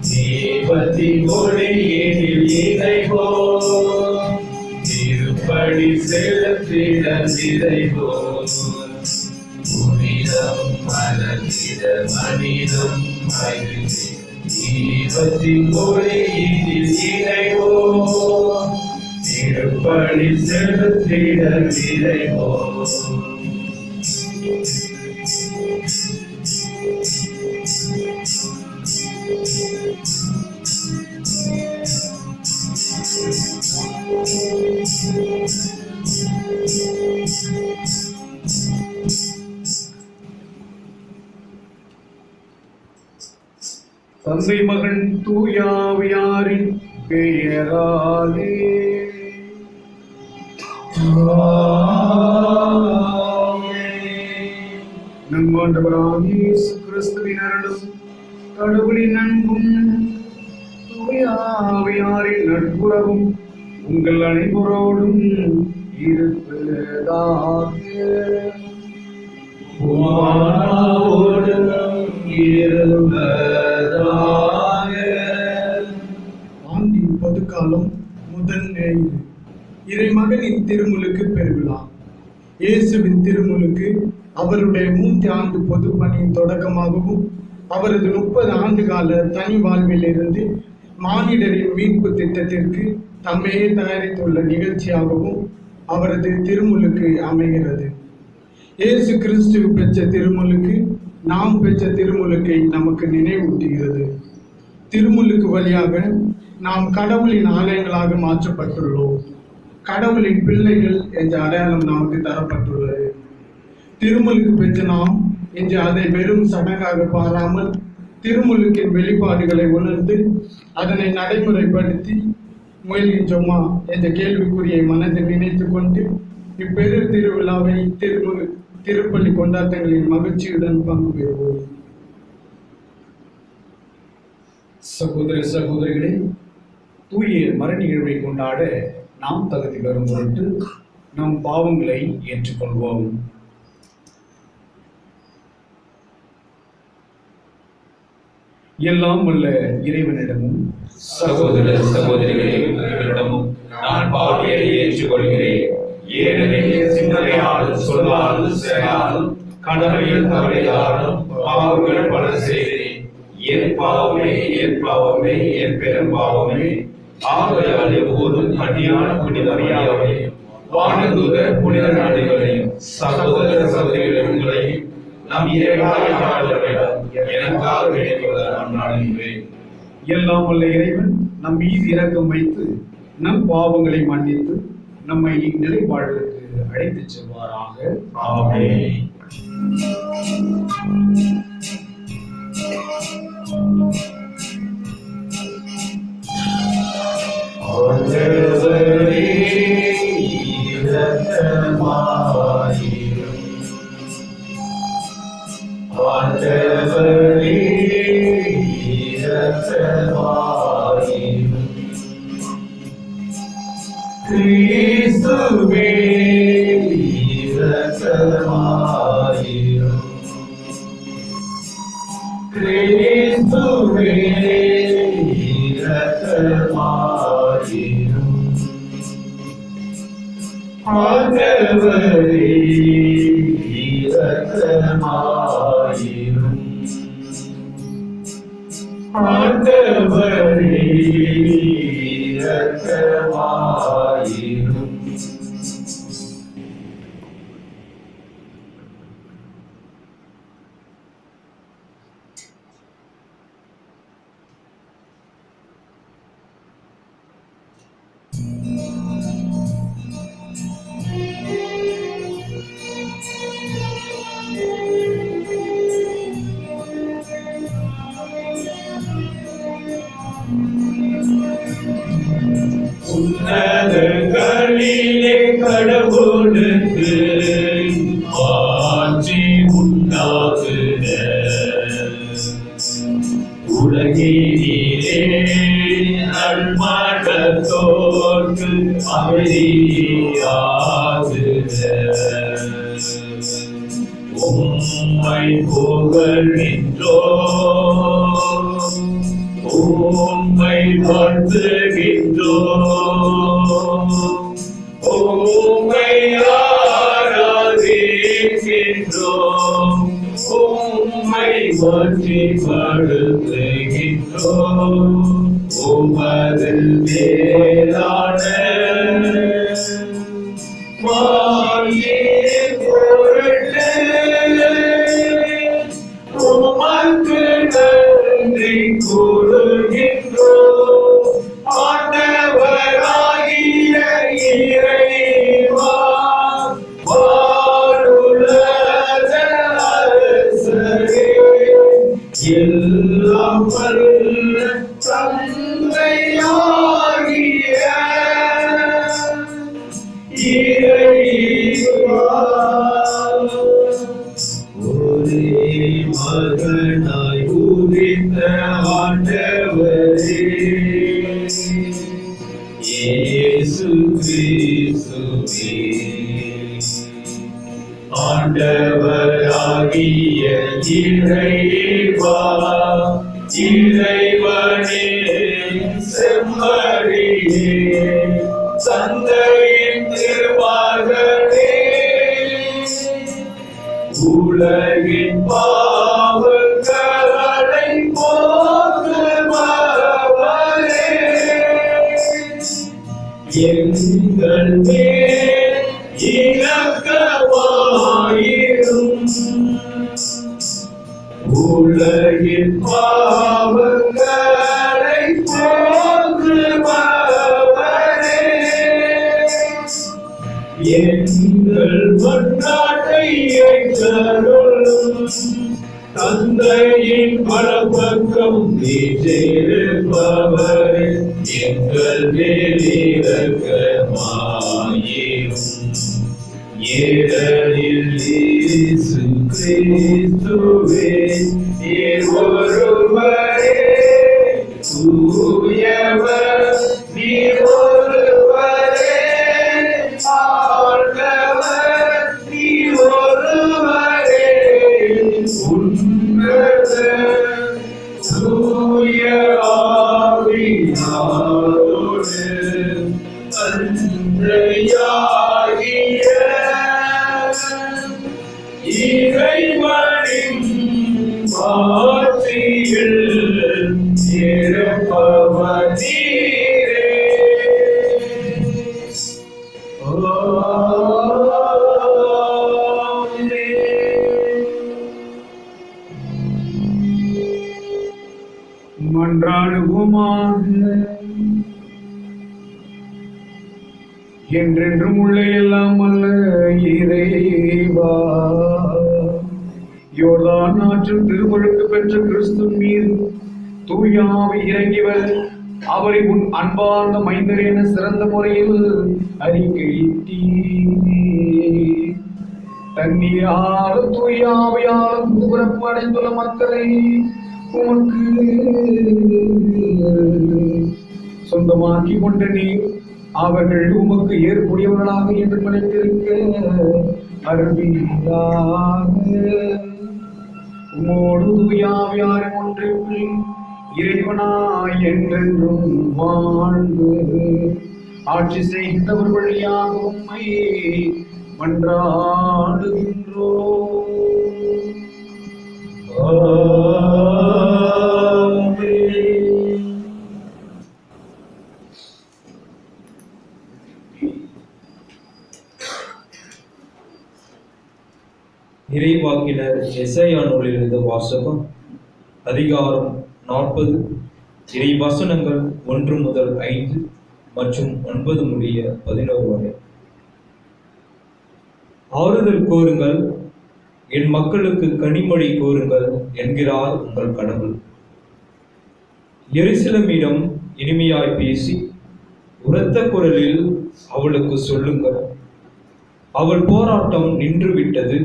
தீபத்தி ஒளியில் இறைவோ திருப்படி செலுத்திட விரைவோ புனிதம் மலர்ந்திட மனிதம் மகிழ்ச்சி தீபத்தி ஒளியில் இறைவோ திருப்படி செலுத்திட விரைவோ. தந்தை மகன் தூயாவியாரின் பெயராலே நம் ஆண்டவராகிய இயேசு கிறிஸ்துவின் அருளும் கடவுளின் அன்பும் தூயாவியாரின் நட்புறவும் உங்கள் அனைவரோடும் இருப்பதாக. ஆண்டின் பொதுக்காலம் முதல் ஞாயிறு இறைமகனின் திருமுழுக்கு பெருவிழா. இயேசுவின் திருமுழுக்கு அவருடைய 3 ஆண்டு பொது பணியின் தொடக்கமாகவும் அவரது 30 ஆண்டு கால தனி வாழ்வில் இருந்து மானிடரின் மீட்பு திட்டத்திற்கு தம்மையே தயாரித்துள்ள நிகழ்ச்சியாகவும் அவரது திருமுழுக்கு அமைகிறது. இயேசு கிறிஸ்து பெற்ற திருமுழுக்கு நாம் பெற்ற திருமுழுக்கை நமக்கு நினைவூட்டுகிறது. திருமுழுக்கு வழியாக நாம் கடவுளின் ஆலயங்களாக மாற்றப்பட்டுள்ளோம். கடவுளின் பிள்ளைகள் என்ற அடையாளம் நமக்கு தரப்பட்டுள்ளது. திருமுழுக்கு பெற்ற நாம் இன்று அதை வெறும் சடங்காக பாராமல் திருமுழுக்கின் வெளிப்பாடுகளை உணர்ந்து அதனை நடைமுறைப்படுத்தி முயல்கின்றோமா என்ற கேள்விக்குறியை மனதில் நினைத்து கொண்டு இப்பெரு திருவிழாவை திருப்பள்ளி கொண்டாட்டங்களின் மகிழ்ச்சியுடன் பங்கு பெறுவோம். சகோதர சகோதரிகளே, தூய மர நிகழ்வை கொண்டாட நாம் தகுதி பெறும் பொருட்டு நம் பாவங்களை ஏற்றுக்கொள்வோம். எல்லாம் வல்ல இறைவனிடமும் சகோதர சகோதரிகளிடமும் நான் பாவியை ஏற்றுக்கொள்கிறேன். ஏனெனில் சிந்தனையாலும் சொல்லாலும் செயலாலும் கடமையில் தவறினாலும் பாவங்கள் பல செய்தேன். என் பாவமே என் பாவமே என் பெரும் பாவமே. ஆகையால் எப்போதும் கன்னியான புனித மரியாதை வானதூதர் புனித நாடுகளையும் சகோதர சகோதரிகள் உங்களையும் நம் இறைவனிடம் எனக்காக வேண்டிக்கொள்ள நான் நாடுகிறேன். எல்லாம் வல்ல இறைவன் நம் மீது இரக்கம் வைத்து நம் பாவங்களை மன்னித்து நம்மை நிலைப்பாடுகளுக்கு அழைத்துச் செல்வாராக. ஆமென். ஆண்டவரே இரக்கமாயிரும். ஆண்டவரே இரக்கமாயிரும். கிறிஸ்துவே இரக்கமாயிரும். கிறிஸ்துவே இரக்கமாயிரும். ஆண்டவரே இரக்கமாயிரும். ஆண்டவரே இரக்கமாயிரும். உன்னதங்களிலே கடவுளுக்கு உலகினிலே நல்மனத்தோர்க்கு அமைதியாகுக. உம்மை புகழ்கின்றோம், உம்மை வாழ்த்துகின்றோம், உம்மை ஆராதிக்கின்றோம், உம்மை மகிமைப்படுத்துகின்றோம். உமது மேலான மாயின் பொருட்டு உமக்கு நன்றி கூறுகின்றோம். ஆண்டவராகிய இறைவா, வானுலக அரசரே, எல்லாம் வல்ல தந்தையாகிய இறைவா, ஒரே மகனாய் உதித்த ஆண்டவரே, இயேசு கிறிஸ்துவே, ஆண்டவராகிய இறைவா, இறைவனே செம்மறியே, தந்தையின் திருமகனே, உலகின் பாவங்களை போக்குபவரே, எங்கள் மேல் இரக்கமாயிரும். உலகின் பாவங்களை போக்குபவரே, எங்கள் மன்றாட்டை ஏற்றருளும். தந்தையின் வலப்பக்கம் வீற்றிருப்பவரே, எங்கள் மேல் இரக்கமாயிரும். ஏனெனில் இயேசு கிறிஸ்துவே நீர் ஒருவரே தூயவர், நீர் ஒருவரே ஆண்டவர், நீர் ஒருவரே உன்னத தூய ஆவியாரோடு தந்தையாகிய இறைவனின் ஆட்சியில் இருப்பவர் நீரே. மன்றாடுவோமாக. என்றென்றும் உள்ள எல்லாம் அல்ல இறைவா, யோர்தான் ஆற்றில் திருமுழுக்கு பெற்ற கிறிஸ்து மீது தூய ஆவி இறங்கிவர் அவரை உன் அன்பார்ந்த மைந்தர் என சிறந்த முறையில் அறிக்கையிட்டீரே. தண்ணீராலும் தூய ஆவியாலும் புதுப்பிறப்பு அடைந்துள்ள மக்களை உமக்கு சொந்தமாக்கி கொண்ட நீர் அவர்கள் உமக்கு ஏற்புடையவர்களாக என்று நினைத்திருக்க அருள்வீராக. உமோடு தூயாவியாரை ஒன்றில் இறைவனாய் என்றென்றும் வாழ்ந்து ஆட்சி செய்கின்றவர் வழியாக உம்மை மன்றாடுகின்றோம். இறைவாக்கினர் எசையா நூலிலிருந்து வாசகம். அதிகாரம் 40, இறை வசனங்கள் 1 முதல் 5 மற்றும் 9 முடிய 11 வரை. ஆறுதல் கூறுங்கள், என் மக்களுக்கு கனிமொழி கூறுங்கள் என்கிறார் உங்கள் கடவுள். எருசலேமிடம் இனிமையாய் பேசி உரத்த குரலில் அவளுக்கு சொல்லுங்கள், அவள் போராட்டம் நின்றுவிட்டது,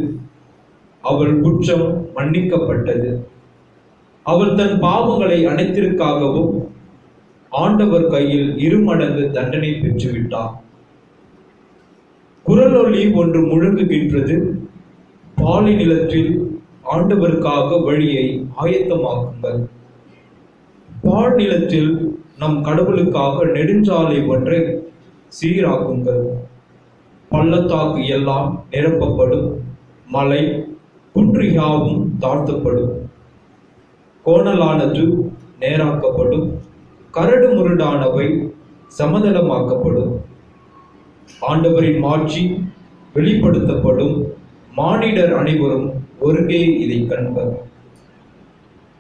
அவள் குற்றம் மன்னிக்கப்பட்டது. அவர் தன் பாவங்களை அனைத்திற்காகவும் ஆண்டவர் கையில் 2 மடங்கு தண்டனை பெற்றுவிட்டார். குரலொலி ஒன்று முழங்குகின்றது, பாலை நிலத்தில் ஆண்டவருக்காக வழியை ஆயத்தமாக்குங்கள். பால் நிலத்தில் நம் கடவுளுக்காக நெடுஞ்சாலை ஒன்றை சீராக்குங்கள். பள்ளத்தாக்கு எல்லாம் நிரப்பப்படும், மலை குன்று யாவும் தாழ்த்தப்படும், கோணலானது நேராக்கப்படும், கரடு முரடானவை சமதளமாக்கப்படும். ஆண்டவரின் மாட்சி வெளிப்படுத்தப்படும், மானிடர் அனைவரும் ஒருங்கே இதை கண்பர்.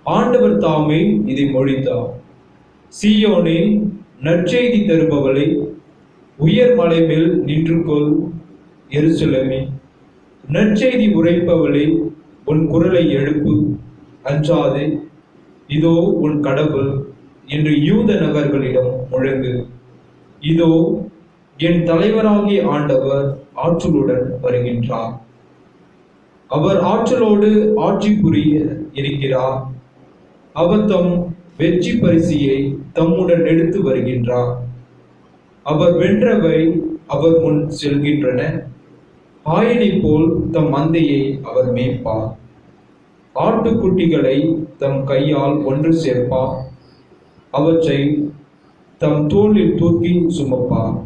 ஆண்டவர் தாமே இதை மொழிந்தார். சீயோனே, நற்செய்தி தருபவளை, உயர் மலை மேல் நின்று கொள். எருசலேமே, நற்செய்தி உரைப்பவளே, உன் குரலை எழுப்பு, அஞ்சாதே, இதோ உன் கடவுள் என்று யூத நகர்களிடம் முழங்கு. இதோ என் தலைவராகிய ஆண்டவர் ஆற்றலுடன் வருகின்றார். அவர் ஆற்றலோடு ஆட்சி புரிய இருக்கிறார். அவர் தம் வெற்றி பரிசியை தம்முடன் எடுத்து வருகின்றார். அவர் வென்றவை அவர் முன் செல்கின்றன. ஆயனை போல் தம் மந்தையை அவர் மேய்ப்பார். ஆட்டுக்குட்டிகளை தம் கையால் ஒன்று சேர்ப்பார். அவற்றை தம் தோளில் தூக்கி சுமப்பார்.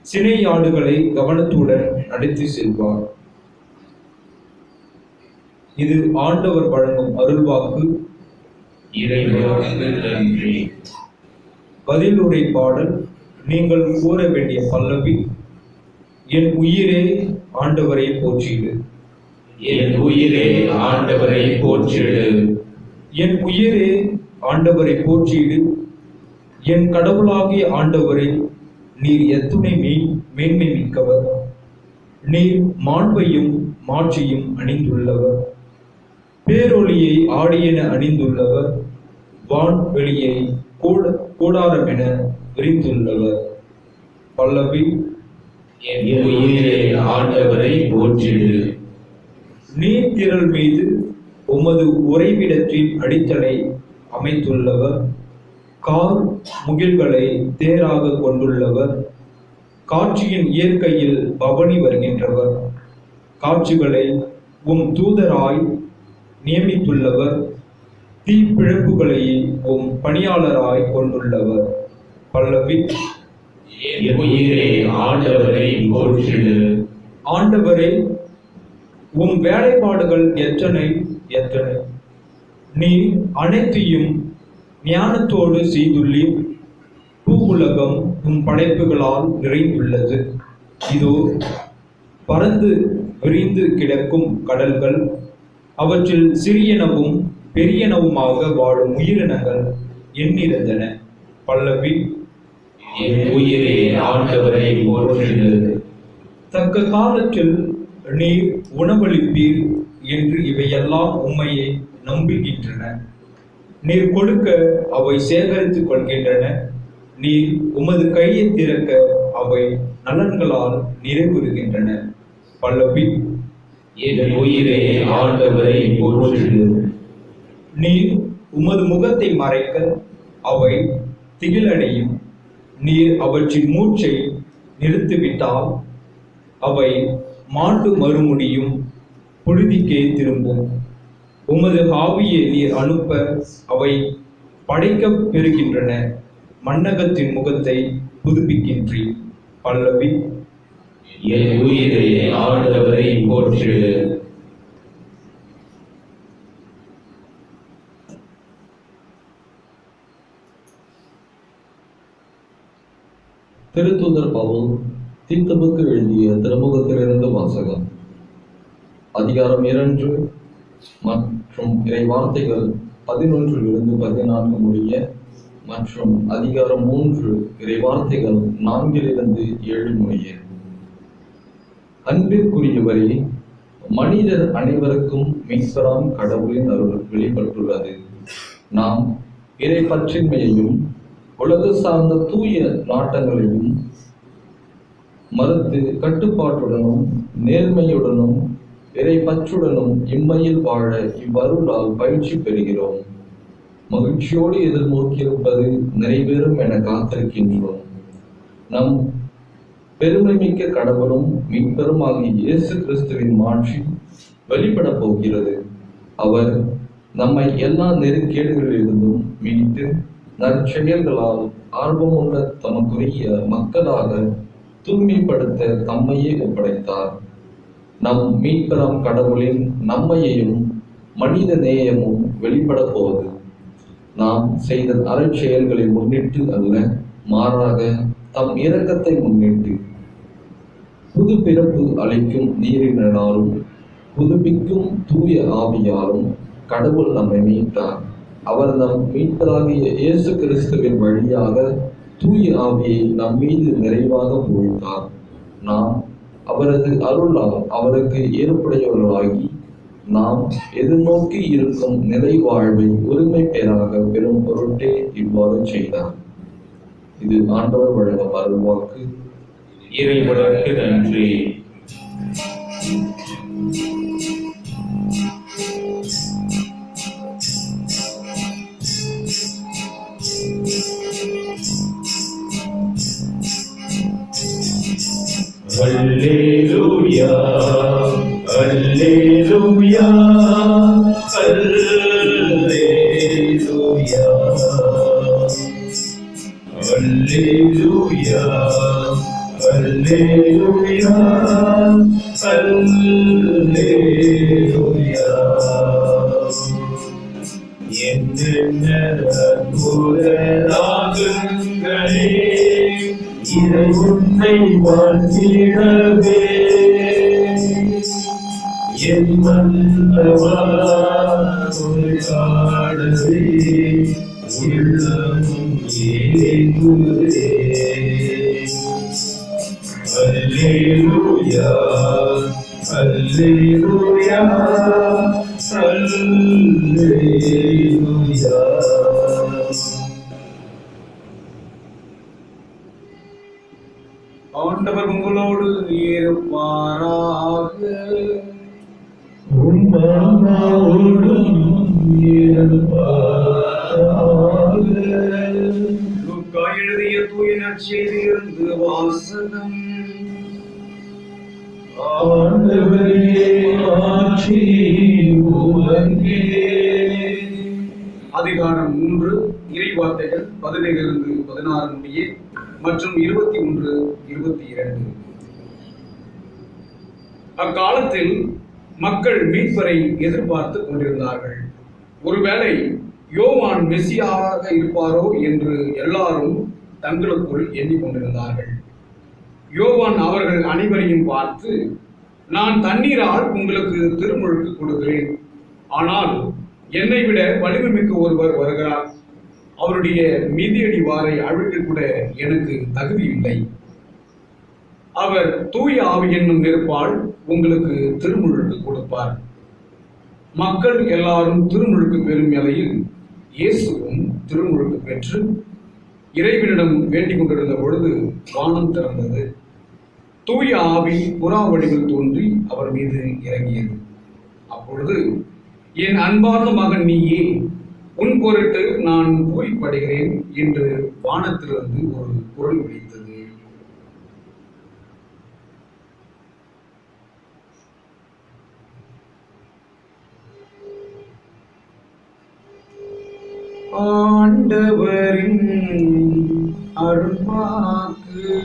சினையாடுகளை கவனத்துடன் நடத்தி செல்வார். இது ஆண்டவர் வழங்கும் அருள்வாக்கு. இறைவனுக்கு நன்றி. பதிலுரை பாடல். நீங்கள் கூற வேண்டிய பல்லவி. என் உயிரே ஆண்டவரை போற்றிடு. என் உயிரே ஆண்டவரை போற்றிடு. என் உயிரே ஆண்டவரை போற்றிடு. என் கடவுளாகிய ஆண்டவரை, நீர் எத்துணை மேன்மை மிக்கவர். நீர் மாண்பையும் மாட்சியும் அணிந்துள்ளவர். பேரொளியை ஆடியென அணிந்துள்ளவர். வான்வெளியை கூடாரமென விரிந்துள்ளவர். பல்லவி. என் உயிரே ஆண்டவரை போற்றிடு. நீர் திரள் மீது உமது உறைவிடத்தின் அடித்தளை அமைத்துள்ளவர். கார் முகில்களை தேராக கொண்டுள்ளவர். காட்சியின் இயற்கையில் பவனி வருகின்றவர். காட்சிகளை உம் தூதராய் நியமித்துள்ளவர். தீப்பிழப்புகளை உம் பணியாளராய் கொண்டுள்ளவர். பல்லவி. என் உயிரே ஆண்டவரை போற்றிடு. ஆண்டவரே, உம் வேலைப்பாடுகள் எத்தனை எத்தனை! நீர் அனைத்தையும் ஞானத்தோடு செய்துள்ளீர். பூவுலகம் உம் படைப்புகளால் நிறைந்துள்ளது. இதோ பறந்து விரிந்து கிடக்கும் கடல்கள், அவற்றில் சிறியனவும் பெரியனவுமாக வாழும் உயிரினங்கள் எண்ணிறந்தன. பல்லவி. என் உயிரே ஆண்டவரை போற்றிடு. தக்க காலத்தில் நீர் உணவளிப்பீர் என்று இவையெல்லாம் உம்மையை நம்புகின்றன. நீர் கொடுக்க அவை சேகரித்துக் கொள்கின்றன. நீர் உமது கையை திறக்க அவை நலன்களால் நிறைவுறுகின்றன. பல்லவி. என் உயிரே ஆண்டவரை போற்றிடு. நீர் உமது முகத்தை மறைக்க அவை திகிலடையும். நீர் அவற்றின் மூச்சை நிறுத்திவிட்டால் அவை மாண்டு மறுமுடியும் புழுதிக்கே திரும்பும். உமது ஆவியை நீர் அனுப்ப அவை படைக்கப் பெறுகின்றன. மன்னகத்தின் முகத்தை புதுப்பிக்கின்றீர். பல்லவி. என் உயிரே ஆண்டவரை போற்றிடு. திருத்தூதர் பவுல் தீத்துவுக்கு எழுதிய திருமுகத்திலிருந்து வாசகம். அதிகாரம் 2 மற்றும் இறை வார்த்தைகள் 11 14 முடிய மற்றும் அதிகாரம் 3 இறை வார்த்தைகள் 4 7 முடிய. அன்பிற்குரியவரே, மனிதர் அனைவருக்கும் மீட்பராம் கடவுளின் அருள் வெளிப்பட்டுள்ளது. நாம் இறை பற்றின்மையையும் உலக சார்ந்த தூய நாட்டங்களையும் மறுத்து கட்டுப்பாட்டுடனும் நேர்மையுடனும் இறை பற்றுடனும் இம்மையில் வாழ இவ்வருளால் பயிற்சி பெறுகிறோம். மகிழ்ச்சியோடு எதிர்நோக்கியிருப்பது நிறைவேறும் என காத்திருக்கின்றோம். நம் பெருமைமிக்க கடவுளும் மீட்பரும் ஆகிய இயேசு கிறிஸ்துவின் மாட்சி வெளிப்பட போகிறது. அவர் நம்மை எல்லா நெருக்கேடுகளிலிருந்தும் மீட்டு நற்செயல்களால் ஆர்வமுள்ள தமக்குரிய மக்களாக தூய்மைப்படுத்த தம்மையே ஒப்படைத்தார். நம் மீட்பராம் கடவுளின் நம்மையையும் மனித நேயமும் வெளிப்பட போவது நாம் செய்த அறச்செயல்களை முன்னிட்டு அல்ல, மாறாக தம் இரக்கத்தை முன்னிட்டு. புது பிறப்பு அளிக்கும் நீரினாலும் புதுப்பிக்கும் தூய ஆவியாலும் கடவுள் நம்மை மீட்டார். அவர் நம் மீட்பராகிய இயேசு கிறிஸ்துவின் வழியாக தூய ஆவியை நம் மீது நிறைவாக பொழித்தார். நாம் அவரது அருளால் அவருக்கு ஏற்புடையவர்களாகி நாம் எதிர்நோக்கி இருக்கும் நிலை வாழ்வை உரிமை பெறாக பெறும் பொருட்டே இவ்வாறு செய்தார். இது ஆண்டவர் வழங்கும் அருள்வாக்கு. இறைவனுக்கு நன்றி. Alleluia, Alleluia, Alleluia, Alleluia, Alleluia, Alleluia. என்னென்ன அற்புதராகங்களே இறை உன்னை வாழ்த்திடவே, என் மன்னவா உன்னை காணவே உள்ளம் ஏங்குதே. அல்லேலூயா, அல்லேலூயா, அல்லேலூயா. ஆண்டவர் உங்களோடு இருப்பாராக. லூக்கா எழுதிய தூய நற்செய்தியிலிருந்து வாசகம். அதிகாரம் 3, இறைவார்த்தைகள் 17-16 முடிய மற்றும் 21-22. அக்காலத்தில் மக்கள் மீட்பரை எதிர்பார்த்து கொண்டிருந்தார்கள். ஒருவேளை யோவான் மெசியாக இருப்பாரோ என்று எல்லாரும் தங்களுக்குள் எண்ணிக்கொண்டிருந்தார்கள். யோவான் அவர்கள் அனைவரையும் பார்த்து, நான் தண்ணீரால் உங்களுக்கு திருமுழுக்கு கொடுக்கிறேன், ஆனால் என்னை விட வலிமை மிக்க ஒருவர் வருகிறார், அவருடைய மிதியடி வாரை அழுக்க கூட எனக்கு தகுதி இல்லை. அவர் தூய ஆவி என்னும் நெருப்பால் உங்களுக்கு திருமுழுக்கு கொடுப்பார். மக்கள் எல்லாரும் திருமுழுக்கு பெறும் நிலையில் இயேசுவும் திருமுழுக்கு பெற்று இறைவனிடம் வேண்டிக் கொண்டிருந்த பொழுது வானம் திறந்தது. தூய ஆவி புறா வடிவில் தோன்றி அவர் மீது இறங்கியது. அப்பொழுது, என் அன்பார்ந்த மகன் நீயே, உன் பொருட்டு நான் பூரிப்படைகிறேன் என்று வானத்திலிருந்து ஒரு குரல் ஒலித்தது. ஆண்டவரின் அருள்வாக்கு.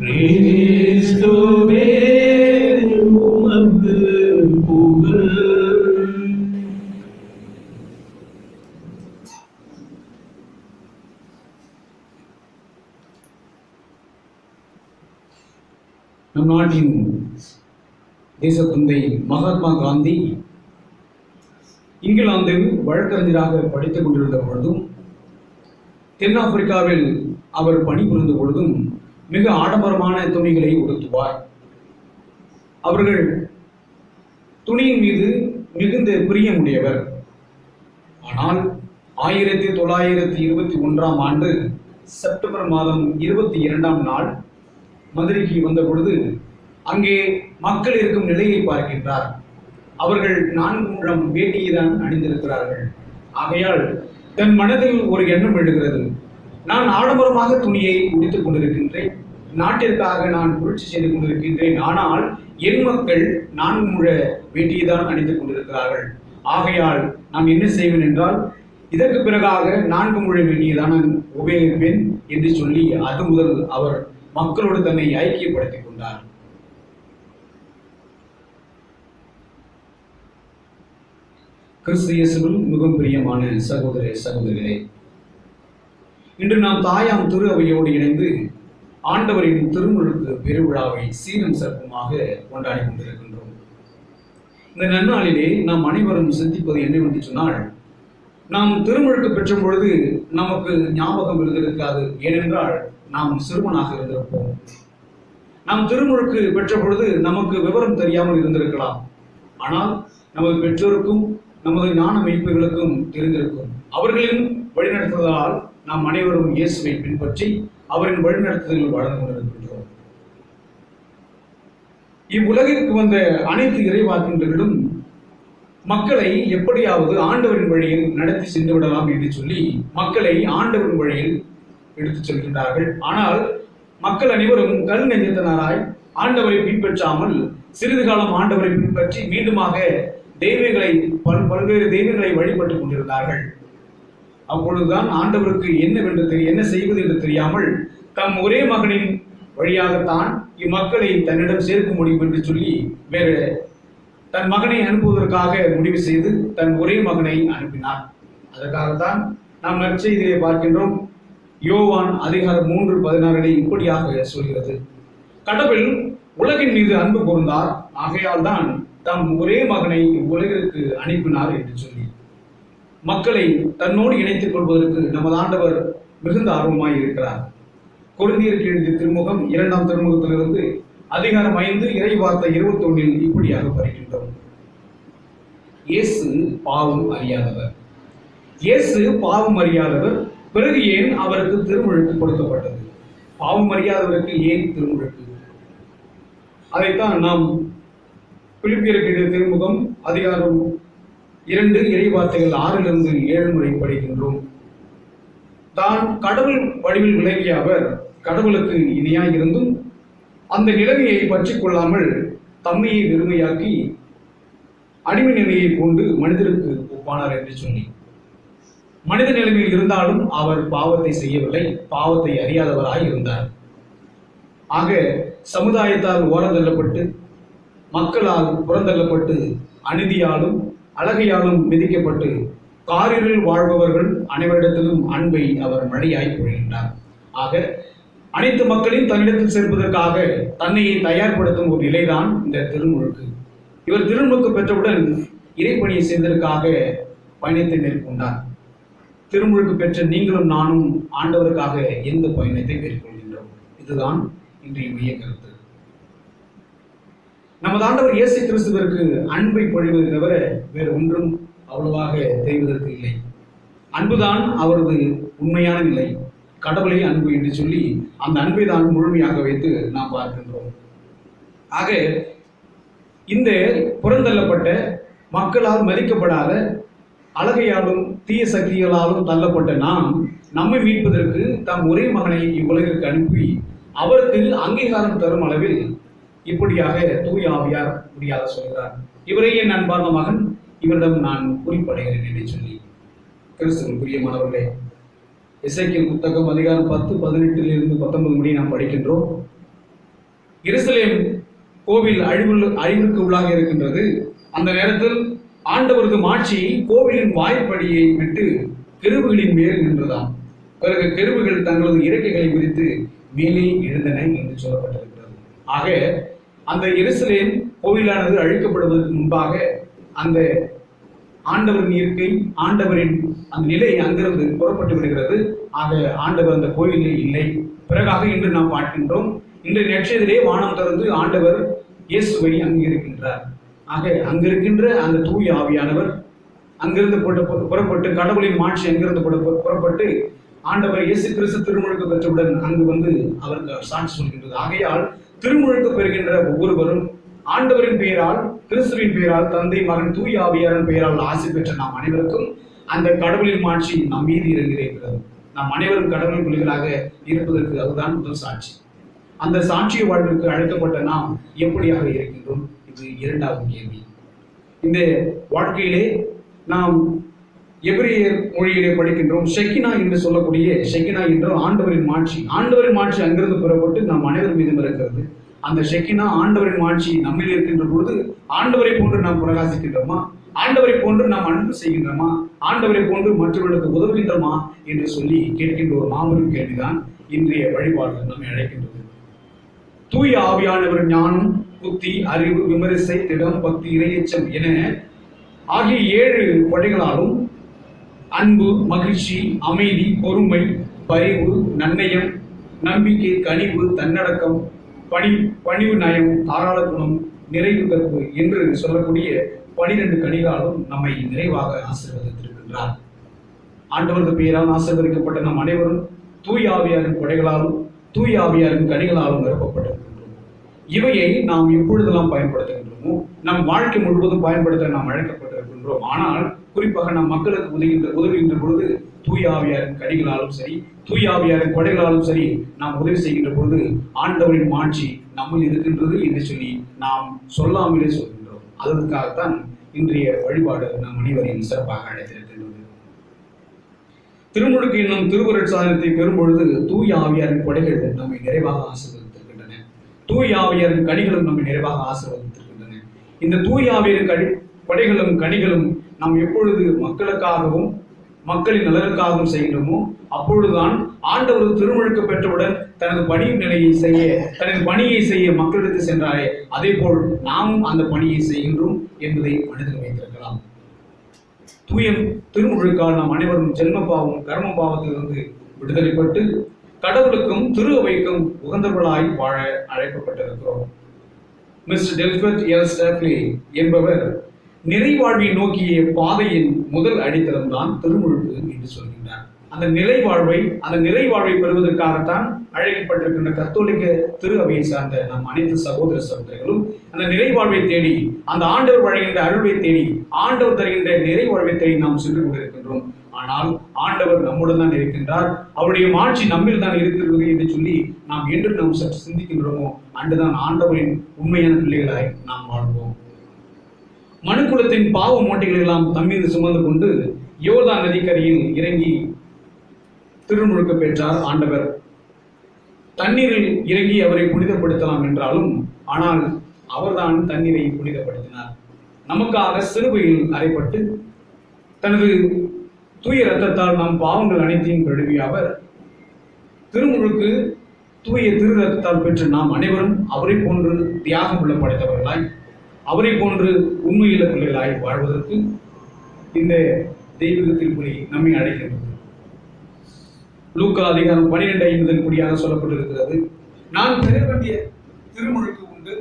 கிறிஸ்துவே உமக்கு புகழ். நம் நாட்டின் தேசத்தந்தை மகாத்மா காந்தி இங்கிலாந்தில் வழக்கறிஞராக படித்துக் கொண்டிருந்த பொழுதும், தென்னாப்பிரிக்காவில் அவர் பணிபுரிந்த பொழுதும் மிக ஆடம்பரமான துணிகளை உடுத்துவார். அவர்கள் துணியின் மீது மிகுந்த பிரியமுடையவர். ஆனால் 1921 ஆண்டு செப்டம்பர் மாதம் 22ஆம் நாள் மதுரைக்கு வந்த பொழுது அங்கே மக்கள் இருக்கும் நிலையை பார்க்கின்றார். அவர்கள் 4 முழம் வேட்டியை தான் அணிந்திருக்கிறார்கள். ஆகையால் தன் மனதில் ஒரு எண்ணம் எழுகிறது. நான் ஆடம்பரமாக துணியை உடுத்திக் கொண்டிருக்கின்றேன், நாட்டிற்காக நான் புரட்சி செய்து கொண்டிருக்கின்றேன். ஆனால் என் மக்கள் 4 முழ வேட்டியை தான் அணிந்து கொண்டிருக்கிறார்கள். ஆகையால் நான் என்ன செய்வேன் என்றால், இதற்கு பிறகாக 4 முழ வேட்டியை தான் நான் உபயோகிப்பேன் என்று சொல்லி அது முதல் அவர் மக்களோடு தன்னை ஐக்கியப்படுத்திக் கொண்டார். கிறிஸ்து இயேசுவில் மிகவும் பிரியமான சகோதர சகோதரிகளே, இன்று நாம் தாயாம் திரு அவையோடு இணைந்து ஆண்டவரின் திருமுழுக்கு பெருவிழாவை சீரும் சிறப்புமாக கொண்டாடி கொண்டிருக்கின்றோம். இந்த நன்னாளிலே நாம் அனைவரும் சிந்திப்பது என்னவென்று சொன்னால், நாம் திருமுழுக்கு பெற்ற பொழுது நமக்கு ஞாபகம் இருந்திருக்காது. ஏனென்றால் நாம் சிறுவனாக இருந்திருப்போம். நாம் திருமுழுக்கு பெற்ற பொழுது நமக்கு விவரம் தெரியாமல் இருந்திருக்கலாம். ஆனால் நமது பெற்றோருக்கும் நமது ஞான மெய்ப்புகளுக்கும் தெரிந்திருக்கும். அவர்களின் வழிநடத்துவதால் நாம் அனைவரும் இயேசுவை பின்பற்றி அவரின் வழிநடத்துதலில் வாழ்ந்து கொண்டிருக்கின்றோம். இவ்வுலகிற்கு வந்த அனைத்து இறைவாக்கினர்களும் மக்களை எப்படியாவது ஆண்டவரின் வழியில் நடத்தி சென்று விடலாம் என்று சொல்லி மக்களை ஆண்டவரின் வழியில் எடுத்துச் செல்கின்றார்கள். ஆனால் மக்கள் அனைவரும் கல் நெஞ்சத்தினராய் ஆண்டவரை பின்பற்றாமல் சிறிது காலம் ஆண்டவரை பின்பற்றி மீண்டுமாக பல்வேறு தெய்வங்களை வழிபட்டுக் கொண்டிருந்தார்கள். அப்பொழுதுதான் ஆண்டவருக்கு என்ன செய்வது என்று தெரியாமல் தம் ஒரே மகனின் வழியாகத்தான் இம்மக்களை தன்னிடம் சேர்க்க முடியும் என்று சொல்லி வேறு தன் மகனை அனுப்புவதற்காக முடிவு செய்து தன் ஒரே மகனை அனுப்பினார். அதற்காகத்தான் நாம் நற்செய்தியை பார்க்கின்றோம். யோவான் அதிகாரம் 3:16 இப்படியாக சொல்கிறது, கடவுள் உலகின் மீது அன்பு கூர்ந்தார், ஆகையால் தான் தம் ஒரே மகனை உலகிற்கு அனுப்பினார் என்று சொல்லி மக்களை தன்னோடு இணைத்துக் கொள்வதற்கு நமது ஆண்டவர் மிகுந்த ஆர்வமாய் இருக்கிறார். கொரிந்தியருக்கு எழுதிய திருமுகம் 2ஆம் திருமுகத்திலிருந்து அதிகாரம் 5 இறை வார்த்தை 21 இப்படியாக படிக்கின்றோம். இயேசு பாவம் அறியாதவர். இயேசு பாவம் அறியாதவர், பிறகு ஏன் அவருக்கு திருமுழுக்கு கொடுக்கப்பட்டது? பாவம் அறியாதவருக்கு ஏன் திருமுழுக்கு? அதைத்தான் நாம் பிலிப்பியருக்கு எழுதிய திருமுகம் அதிகாரம் 2 இறை வார்த்தைகள் 6 7 முறை படிக்கின்றோம். தான் கடவுள் வடிவில் விளங்கிய அவர் கடவுளுக்கு இணையாய் இருந்தும் அந்த நிலைமையை பற்றிக் கொள்ளாமல் தம்மையை வெறுமையாக்கி அடிமை நிலையை கொண்டு மனிதருக்கு ஒப்பானார் என்று சொல்லி மனித நிலைமையில் இருந்தாலும் அவர் பாவத்தை செய்யவில்லை, பாவத்தை அறியாதவராய் இருந்தார். ஆக சமுதாயத்தால் ஓரந்தள்ளப்பட்டு மக்களால் புறந்தள்ளப்பட்டு அநீதியாலும் அழகையாலும் மிதிக்கப்பட்டு காரில் வாழ்பவர்கள் அனைவரிடத்திலும் அன்பை அவர் மழையாய் பொழிகின்றார். ஆக அனைத்து மக்களையும் தன்னிடத்தில் சேர்ப்பதற்காக தன்னை தயார்படுத்தும் ஒரு நிலைதான் இந்த திருமுழுக்கு. இவர் திருமுழுக்கு பெற்றவுடன் இறைப்பணியை செய்வதற்காக பயணத்தை மேற்கொண்டார். திருமுழுக்கு பெற்ற நீங்களும் நானும் ஆண்டவருக்காக எந்த பயணத்தை மேற்கொள்கின்றோம்? இதுதான் இன்றைய மைய கருத்து. நமது ஆண்டவர் இயேசு கிறிஸ்துவிற்கு அன்பை பொழிவதை தவிர வேறு ஒன்றும் அவ்வளவாக தெரிவதற்கு இல்லை. அன்புதான் அவரது உண்மையான நிலை. கடவுளை அன்பு என்று சொல்லி அந்த அன்பை தான் முழுமையாக வைத்து நாம் பார்க்கின்றோம். ஆக இந்த புறந்தள்ளப்பட்ட மக்களால் மதிக்கப்படாத அழகையாலும் தீய சக்திகளாலும் தள்ளப்பட்ட நாம் நம்மை மீட்பதற்கு தம் ஒரே மகனை இவ்வுலகிற்கு அனுப்பி அவருக்கு அங்கீகாரம் தரும் அளவில் இப்படியாக தூய ஆவியார் முடியாத சொல்கிறார், இவரே என் அன்பார்ந்த மகன், இவரிடம் நான் குறிப்படைகிறேன் என்று சொல்லி. கிறிஸ்துவின் பிரியமானவர்களே, எசேக்கியேல் புத்தகம் அதிகாரம் 10, 18 19 முடி நாம் படிக்கின்றோம். எருசலேம் கோவில் அழிவுக்கு உள்ளாக இருக்கின்றது. அந்த நேரத்தில் ஆண்டவரது மாட்சி கோவிலின் வாய்ப்படியை விட்டு கெருபுகளின் மேல் நின்றதாம். பிறகு கெருபுகள் தங்களது இறக்கைகளை விரித்து மேலே எழுந்தன என்று சொல்லப்பட்டிருக்கிறது. ஆக அந்த எருசலேம் கோவிலானது அழிக்கப்படுவதற்கு முன்பாக அந்த ஆண்டவரின் இயற்கை, ஆண்டவரின் அந்த நிலை அங்கிருந்து புறப்பட்டு விடுகிறது. ஆக ஆண்டவர் அந்த கோயிலே இல்லை. பிறகாக இன்று நாம் பார்க்கின்றோம், இன்று நற்செய்தியிலே வானம் திறந்து ஆண்டவர் இயேசுவை அங்கிருக்கின்றார். ஆக அங்கிருக்கின்ற அந்த தூய ஆவியானவர் அங்கிருந்து புறப்பட்டு கடவுளின் மாட்சி அங்கிருந்து புறப்பட்டு ஆண்டவர் இயேசு கிறிஸ்து திருமுழுக்கு பெற்றவுடன் அங்கு வந்து அவருக்கு சாட்சி சொல்கின்றது. ஆகையால் திருமுழுக்கு பெறுகின்ற ஒவ்வொருவரும் ஆண்டவரின் பெயரால், கிறிஸ்துவின் பெயரால், தந்தை, மகன், தூய ஆவியாரின் பெயரால் ஆசி பெற்ற நாம் அனைவருக்கும் அந்த கடவுளின் மாட்சி நம் மீது இறங்கியிருக்கிறது. நாம் அனைவரும் கடவுளின் பிள்ளைகளாக இருப்பதற்கு அதுதான் முதல் சாட்சி. அந்த சாட்சிய வாழ்விற்கு அழைக்கப்பட்ட நாம் எப்படியாக இருக்கின்றோம்? இது இரண்டாவது கேள்வி. இந்த வாழ்க்கையிலே நாம் எபிரேயர் மொழியிலே படிக்கின்றோம். ஷெக்கினா என்று சொல்லக்கூடிய, ஷெக்கினா என்றால் ஆண்டவரின் மாட்சி. ஆண்டவரின் மாட்சி அங்கிருந்து புறப்பட்டு நாம் அனைவர் மீதும் இருக்கிறது. அந்த ஷெக்கினா ஆண்டவரின் மாட்சி நம்மில் இருக்கின்ற பொழுது ஆண்டவரை போன்று நாம் பிரகாசிக்கின்றோமா? ஆண்டவரை போன்று நாம் அன்பு செய்கின்றோமா? ஆண்டவரை போன்று மற்றவர்களுக்கு உதவுகின்றோமா என்று சொல்லி கேட்கின்ற ஒரு மாபெரும் கேள்விதான் இன்றைய வழிபாடு நம்மை அழைக்கின்றது. தூய ஆவியானவர் ஞானம், புத்தி, அறிவு, விமரிசை, திடம், பக்தி, இறையச்சம் என ஆகிய 7 படைகளாலும் அன்பு, மகிழ்ச்சி, அமைதி, பொறுமை, பரிவு, நன்னயம், நம்பிக்கை, கனிவு, தன்னடக்கம், பணிவு நயம், தாராள குணம், நிறைவு கற்பு என்று சொல்லக்கூடிய 12 கனிகளாலும் நம்மை நிறைவாக ஆசீர்வதித்திருக்கின்றார். ஆண்டவரது பெயரால் ஆசீர்வதிக்கப்பட்ட நம் அனைவரும் தூய ஆவியாரின் கொடைகளாலும் தூய ஆவியாரின் கனிகளாலும் நிரப்பப்பட்டிருக்கின்றோம். இவையை நாம் எப்பொழுதெல்லாம் பயன்படுத்துகின்றோமோ நம் வாழ்க்கை முழுவதும் பயன்படுத்த நாம் அழைக்கப்பட்டிருக்கின்றோம். ஆனால் குறிப்பாக நம் மக்களுக்கு உதவுகின்ற பொழுது தூய ஆவியாரின் கனிகளாலும் சரி, தூய ஆவியாரின் கொடைகளாலும் சரி நாம் உதவி செய்கின்ற பொழுது ஆண்டவரின் மாட்சி நம்மில் இருக்கின்றது என்று சொல்லி நாம் சொல்லாமலே சொல்கின்றோம். அதற்காகத்தான் இன்றைய வழிபாடு நம் அனைவரையும் சிறப்பாக அழைத்திருக்கின்றது. திருமுழுக்கு என்னும் திருவருட் சாதனத்தை பெறும் பொழுது தூய ஆவியாரின் கொடைகள் நம்மை நிறைவாக ஆசீர்வதித்திருக்கின்றன. தூய ஆவியாரின் கனிகளும் நம்மை நிறைவாக ஆசீர்வதித்திருக்கின்றன. இந்த தூய ஆவியாரின் கொடைகளும் கனிகளும் நாம் எப்பொழுது மக்களுக்காகவும் மக்களின் நலனுக்காகவும் செய்கின்றோமோ அப்பொழுதுதான் ஆண்டவர் திருமுழுக்கு பெற்றவுடன் தனது பணியை செய்ய மக்களுக்கு சென்றாரே, அதே போல் நாமும் அந்த பணியை செய்கின்றோம் என்பதை மனதில் வைத்திருக்கலாம். தூய திருமுழுக்கால் நாம் அனைவரும் ஜென்ம பாவம், கர்ம பாவத்திலிருந்து விடுதலைப்பட்டு கடவுளுக்கும் திரு அவைக்கும் உகந்தவர்களாய் வாழ அழைக்கப்பட்டிருக்கிறோம். மிஸ்டர் டெல்பர்ட் எல் ஸ்டாப்லி என்பவர் நிறைவாழ்வை நோக்கிய பாதையின் முதல் அடித்தளம் தான் திருமுழுக்கு என்று சொல்கின்றார். அந்த நிறைவாழ்வை பெறுவதற்காகத்தான் அழைக்கப்பட்டிருக்கின்ற கத்தோலிக்க திரு அவையை சார்ந்த நம் அனைத்து சகோதர சகோதரிகளும் அந்த நிறைவாழ்வை தேடி, அந்த ஆண்டவர் வழங்குகின்ற அருள்வை தேடி, ஆண்டவர் தருகின்ற நிறைவாழ்வை தேடி நாம் சென்று கொண்டிருக்கின்றோம். ஆனால் ஆண்டவர் நம்முடன் தான் இருக்கின்றார், அவருடைய மாட்சி நம்மில் தான் இருக்கிறது என்று சொல்லி நாம் என்று நாம் சற்று சிந்திக்கின்றோமோ அன்றுதான் ஆண்டவரின் உண்மையான பிள்ளைகளாய் நாம் வாழ்வோம். மனுக்குலத்தின் பாவ மூட்டைகள் எல்லாம் தம்மீது சுமந்து கொண்டு யோர்தான் நதிக்கரையில் இறங்கி திருமுழுக்கு பெற்றார் ஆண்டவர். தண்ணீரில் இறங்கி அவரை புனிதப்படுத்தலாம் என்றாலும் ஆனால் அவர்தான் தண்ணீரை புனிதப்படுத்தினார். நமக்காக சிலுவையில் அறைப்பட்டு தனது தூய இரத்தத்தால் நம் பாவங்கள் அனைத்தையும் கழுவிய அவர் திருமுழுக்கு தூய திரு இரத்தத்தால் பெற்று நாம் அனைவரும் அவரை போன்று தியாகம் உள்ள படைத்தவர்களாய், அவரை போன்று உண்மையுள்ள பிள்ளைகளாய் வாழ்வதற்கு இந்த தெய்வீக திருப்பலி நம்மை அழைக்கின்றது. லூக்கா அதிகாரம் 12:5 கூடியாக சொல்லப்பட்டிருக்கிறது. நான் பெற வேண்டிய திருமுழுக்கு உண்டு,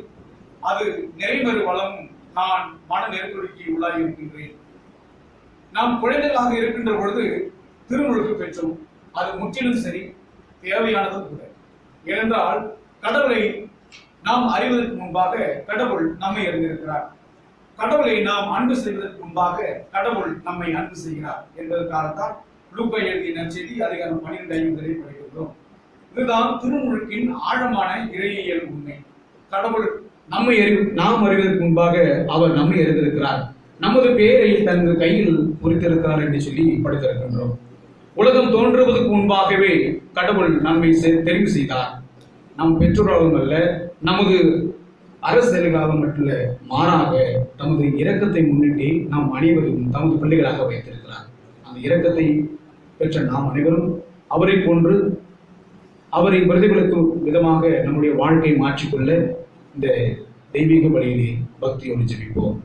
அது நிறைவேறு வளமும், நான் மன நெருக்கடிக்கு உள்ளாகி இருக்கின்றேன். நாம் குழந்தைகளாக இருக்கின்ற பொழுது திருமுழுக்கு பெற்றோம், அது முற்றிலும் சரி, தேவையானதும் கூட. ஏனென்றால் கடவுளை நாம் அறிவதற்கு முன்பாக கடவுள் நம்மை அறிந்திருக்கிறார். கடவுளை நாம் அன்பு செய்வதற்கு முன்பாக கடவுள் நம்மை அன்பு செய்கிறார் என்பதற்காகத்தான் லூக்கா எழுதிய நற்செய்தி அதிகாரம் 12:5 படிக்கின்றோம். இதுதான் திருமுழுக்கின் ஆழமான இறையியல் உண்மை. கடவுள் நாம் அறிவதற்கு முன்பாக அவர் நம்மை அறிந்திருக்கிறார், நமது பெயரை தனது கையில் குறித்திருக்கிறார் என்று சொல்லி படித்திருக்கின்றோம். உலகம் தோன்றுவதற்கு முன்பாகவே கடவுள் நம்மை தெரிவு செய்தார். நம் பெற்றோராலும் அல்ல, நமது அரசியலாலும் மட்டுமல்ல, மாறாக தமது இரக்கத்தை முன்னிட்டு நாம் அனைவரும் தமது பிள்ளைகளாக வைத்திருக்கிறார். அந்த இரக்கத்தை பெற்ற நாம் அனைவரும் அவரை போன்று அவரை பிரதிபலிக்கும் விதமாக நம்முடைய வாழ்க்கையை மாற்றிக்கொள்ள இந்த தெய்வீக வழியிலே பக்தியோடு ஜெபிப்போம்.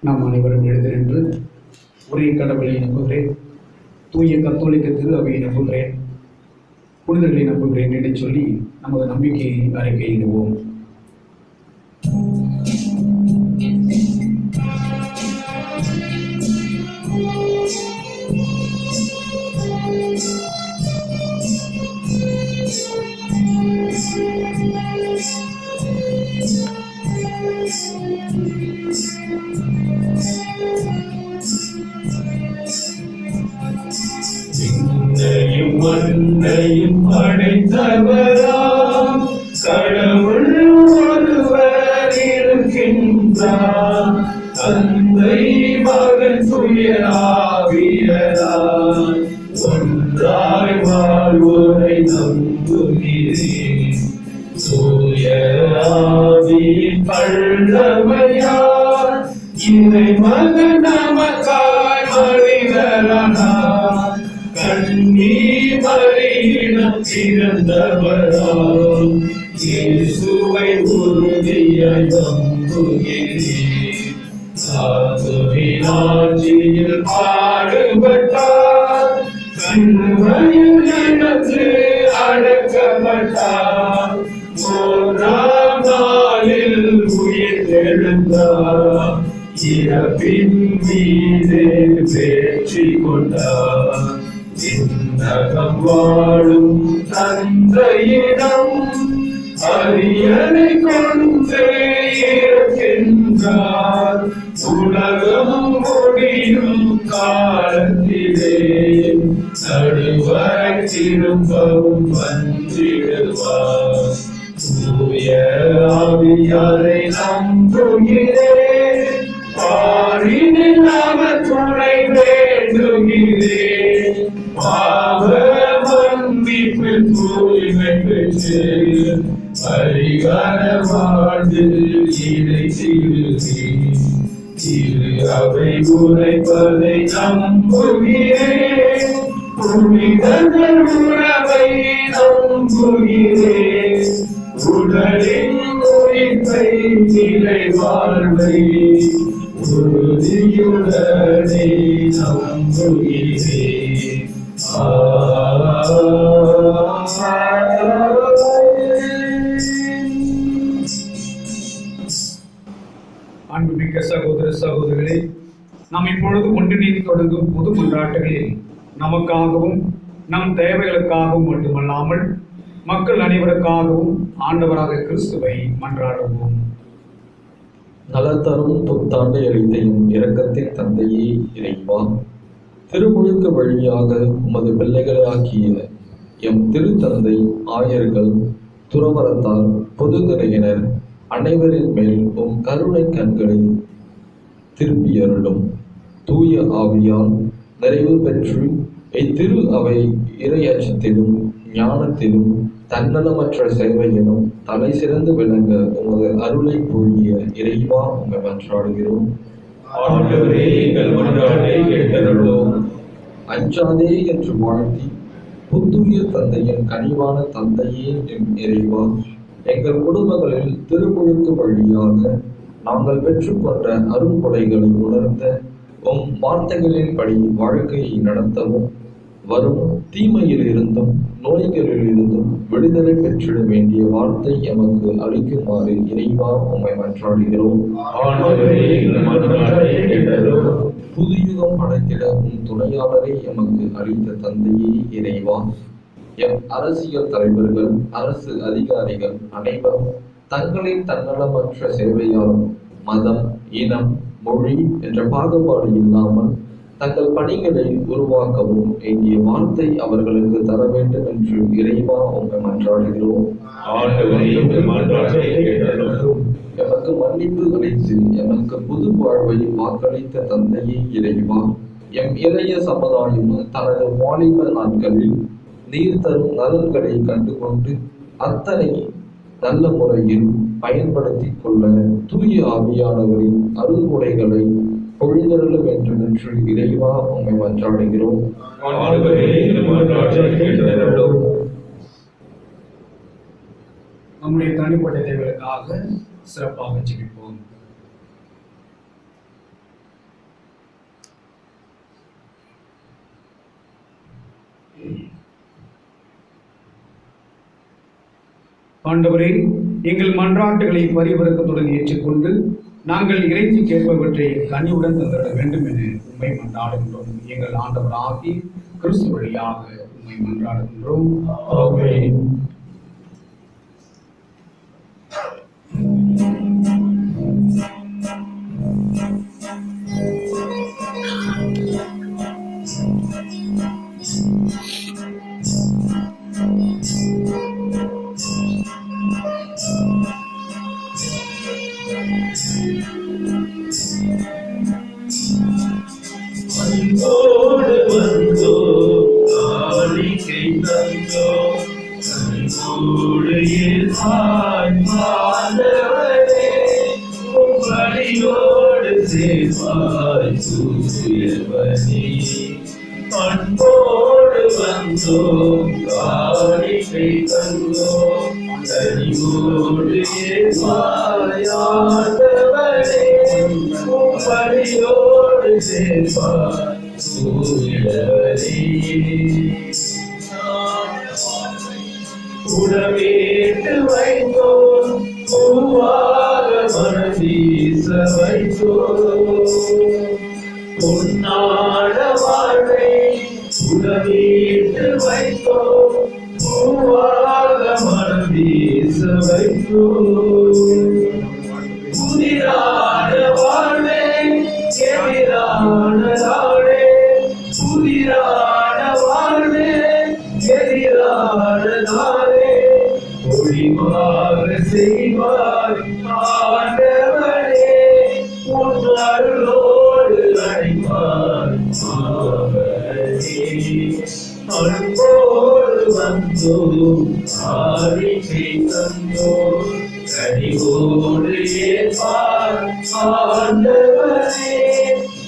நாம் அனைவரும் எழுந்து நின்று ஒரே கடவுளை நம்புகிறேன், தூய கத்தோலிக்க திரு அவையை நம்புகிறேன், புனிதர்களை நம்புகிறேன் என்று சொல்லி நமது நம்பிக்கையை அறிக்கையிடுவோம். விண்ணையும் மண்ணையும் படைத்தவராம் கடவுள் ஒருவர் இருக்கின்றார். தந்தை மகன் தூய ஆவியார் ஒன்றாய் வாழ்வோரை நம்புகிறேன். தூய ஆவியின் வல்லமையால் இறைமகன் நமக்காய் மனிதரானார். கன்னி மரியிடம் பிறந்தவராம் இயேசுவை உறுதியாய் நம்புகிறேன். சாதுவின் ஆட்சியில் பாடுபட்டார், கண்மையில் இழந்து அடக்கப்பட்டார். மூன்றாம் நாளில் உயிர்த்தெழுந்தார், இறப்பின் மீது வெற்றி கொண்டார். விண்ணகம் வாழும் தந்தையிடம் அரியணை கொண்டு இருக்கின்றார். உலகம் முடியும் காலத்திலே நடுவரை திரும்பவும் வந்திடுவார். தூய ஆவியாரை நம்புகிறேன், பாரினில் அவர் துணை வேண்டுகிறேன். பாவ மன்னிப்பில் தூய்மை பெற்று பரிகார வாழ்வில் இணைத்திருக்கிறேன். திரு அவை உரைப்பதை நம்புகிறேன், புனிதர்கள் உறவை நம்புகிறேன். உடலின் உயிர்ப்பை நிலை வாழ்வை உறுதியுடனே நம்புகிறேன். அன்புமிக்க சகோதர சகோதரிகளே, நாம் இப்பொழுது ஒன்றிணைந்து தொடங்கும் பொது மன்றாட்டுகளில் நமக்காகவும் நம் தேவைகளுக்காகவும் மட்டுமல்லாமல் மக்கள் அனைவருக்காகவும் ஆண்டவராக கிறிஸ்துவை மன்றாடுவோம். நலத்தரும் புத்தாண்டு எழுத்தையும் இரக்கத்தின் தந்தையே இறைவா, திருமுழுக்கு வழியாக உமது பிள்ளைகளை ஆக்கிய எம் திருத்தந்தை, ஆயர்கள், துறவரத்தார், பொது நிறையினர் அனைவரின் மேல் உம் கருணை கண்களை திருப்பியருளும். தூய ஆவியால் நிறைவு பெற்று இத்திரு அவை இறையச்சத்திலும் ஞானத்திலும் தன்னலமற்ற சேவையிலும் தலை சிறந்து விளங்க உமது அருளை பொழிய இறைவா உம்மை மன்றாடுகிறோம். ஆண்டவரே, எங்கள் மன்றாட்டை கேட்டருளும். அஞ்சாதே என்று வாழ்த்தி புத்துயிர் தந்தையின் கனிவான தந்தையே எம் இறைவா, எங்கள் குடும்பங்களில் திருமுழுக்கு வழியாக நாங்கள் பெற்றுக்கொண்ட அருங்கொடைகளை உணர்ந்த உம் வார்த்தைகளின்படி வாழ்க்கையை நடத்தவும், வரும் தீமையில் இருந்தும் நோய்களில் இருந்தும் விடுதலை பெற்றிட வேண்டிய வார்த்தை எமக்கு அளிக்குமாறு இறைவா உம்மை மன்றாடுகிறோம். புதுயுகம் படைத்திட உம் துணையாளரை எமக்கு அளித்த தந்தையே இறைவா, எம் அரசியல் தலைவர்கள், அரசு அதிகாரிகள் அனைவரும் தங்களின் தன்னலமற்ற சேவையாலும் மதம், இனம், மொழி என்ற பாகுபாடு இல்லாமல் தங்கள் பணிகளை உருவாக்கவும் வேண்டிய வார்த்தை அவர்களுக்கு தர வேண்டும் என்று இறைவா உம்மை மன்றாடுகிறோம். எமக்கு மன்னிப்பு அளித்து எமக்கு புது வாழ்வை வாக்களித்த தந்தையே இறைவா, எம் இளைய சமுதாயம் தனது வாலிப நாட்களில் நீர் தரும் நலன்களை கண்டுகொண்டு அத்தனை நல்ல முறையில் பயன்படுத்திக் கொள்ள தூய ஆவியானவரின் அருள்முறைகளை பொழிந்தருள வேண்டும் என்று இறைவா உம்மை மன்றாடுகிறோம். நம்முடைய தனிப்பட்ட தேவைகளுக்காக சிறப்பாக ஜெபிப்போம். ஆண்டவரே, எங்கள் மன்றாட்டுகளை பரிவரக்கத்துடன் ஏற்றுக்கொண்டு நாங்கள் இறைச்சி கேட்பவற்றை கனிவுடன் தந்திட வேண்டும் என உண்மை மன்றாடுகின்றோம். எங்கள் ஆண்டவராகி கிறிஸ்து வழியாக உண்மை மன்றாடுகின்றோம். ஆமென். அன்போடு வந்தோம், காணிக்கை தந்தோம், அன்போடு ஏற்பாய் ஆண்டவரே, உம் பலியோடு சேர்ப்பாய் தூயவனே. அன்போடு வந்தோம், காணிக்கை தந்தோம், அன்போடு ஏற்பாய் ஆண்டவரே, உம் பலியோடு சேர்ப்பாய் தூயவனே. உடவேட்டு வைத்தோம், பூவாக மனம் வீச வைத்தோம், பொன்னாட வாழ்வை உடவேட்டு வைத்தோம், பூவாக மனம் வீச வைத்தோம். புதிரான வாழ்வே எதிரான நாளே, புதிரான வாழ்வே எதிரான நாளே, ஒளிவாக செய்வாய் ஆண்டவரே, உன் அருளோடு அழைப்பாய் ஆண்டவரே. அன்போடு வந்தோம், காணிக்கை தந்தோம், கனிவோடு ஏற்பாய் ஆண்டவரே,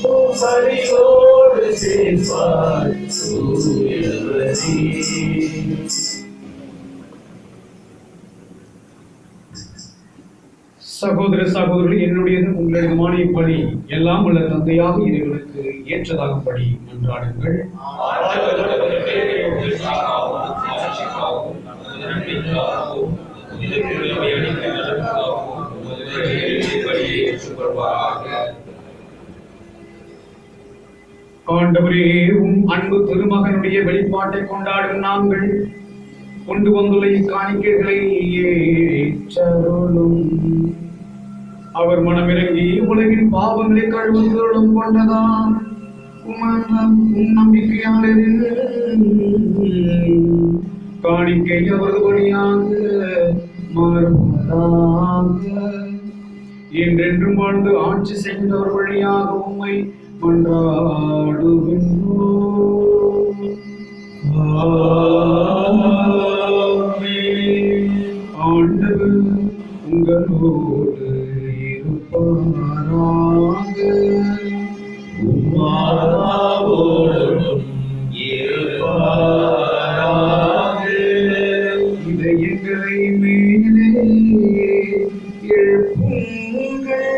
உம் பலியோடு சேர்ப்பாய் தூயவனே. சகோதர சகோதரர்கள், என்னுடையதும் உங்களுடையதுமான இப்படி எல்லாம் உள்ள தந்தையாக இறைவனுக்கு ஏற்றதாகும்படி மன்றாடுங்கள். ஆண்டவரே, உம் அன்பு திருமகனுடைய வெளிப்பாட்டை கொண்டாடும் நாங்கள் கொண்டு வந்துள்ள இக்காணிக்கைகளை ஏற்றருளும். அவர் மனமிறங்கி உலகின் பாவங்களை கழுவுதலும் கொண்டதாம் உம் நம்பிக்கையாளரின் காணிக்கை அவரது வழியாக மாறுவதாக. என்றென்றும் வாழ்ந்து ஆட்சி செய்தவர் வழியாக உம்மை மன்றாடுகின்றோம். ஆண்டவர் உங்களோடு இருப்பாராக. உம்மாவோடும் இருப்பாராக. இதயங்களை மேலே எழுப்புங்கள்.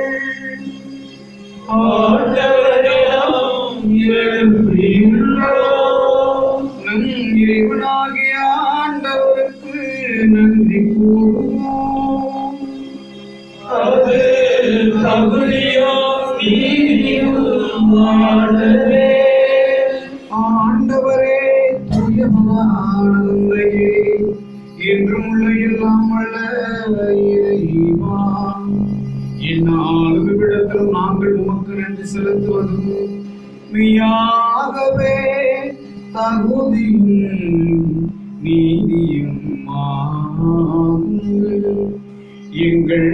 ஆண்டவரிடம் எழுப்பியுள்ளோம். நம் இறைவனாகிய ஆண்டவருக்கு நன்றி கூறுவோம். அது தகுதியும் நீதியுமானதே. ஆண்டவரே, தூயவனானவரே, என்றும் உள்ள எல்லாம் வல்ல இறைவா, எந்நாளும் இவ்விடத்திலும் நாங்கள் உமக்கு நன்றி செலுத்துவதும் மெய்யாகவே தகுதியும் நீதியும் எங்கள்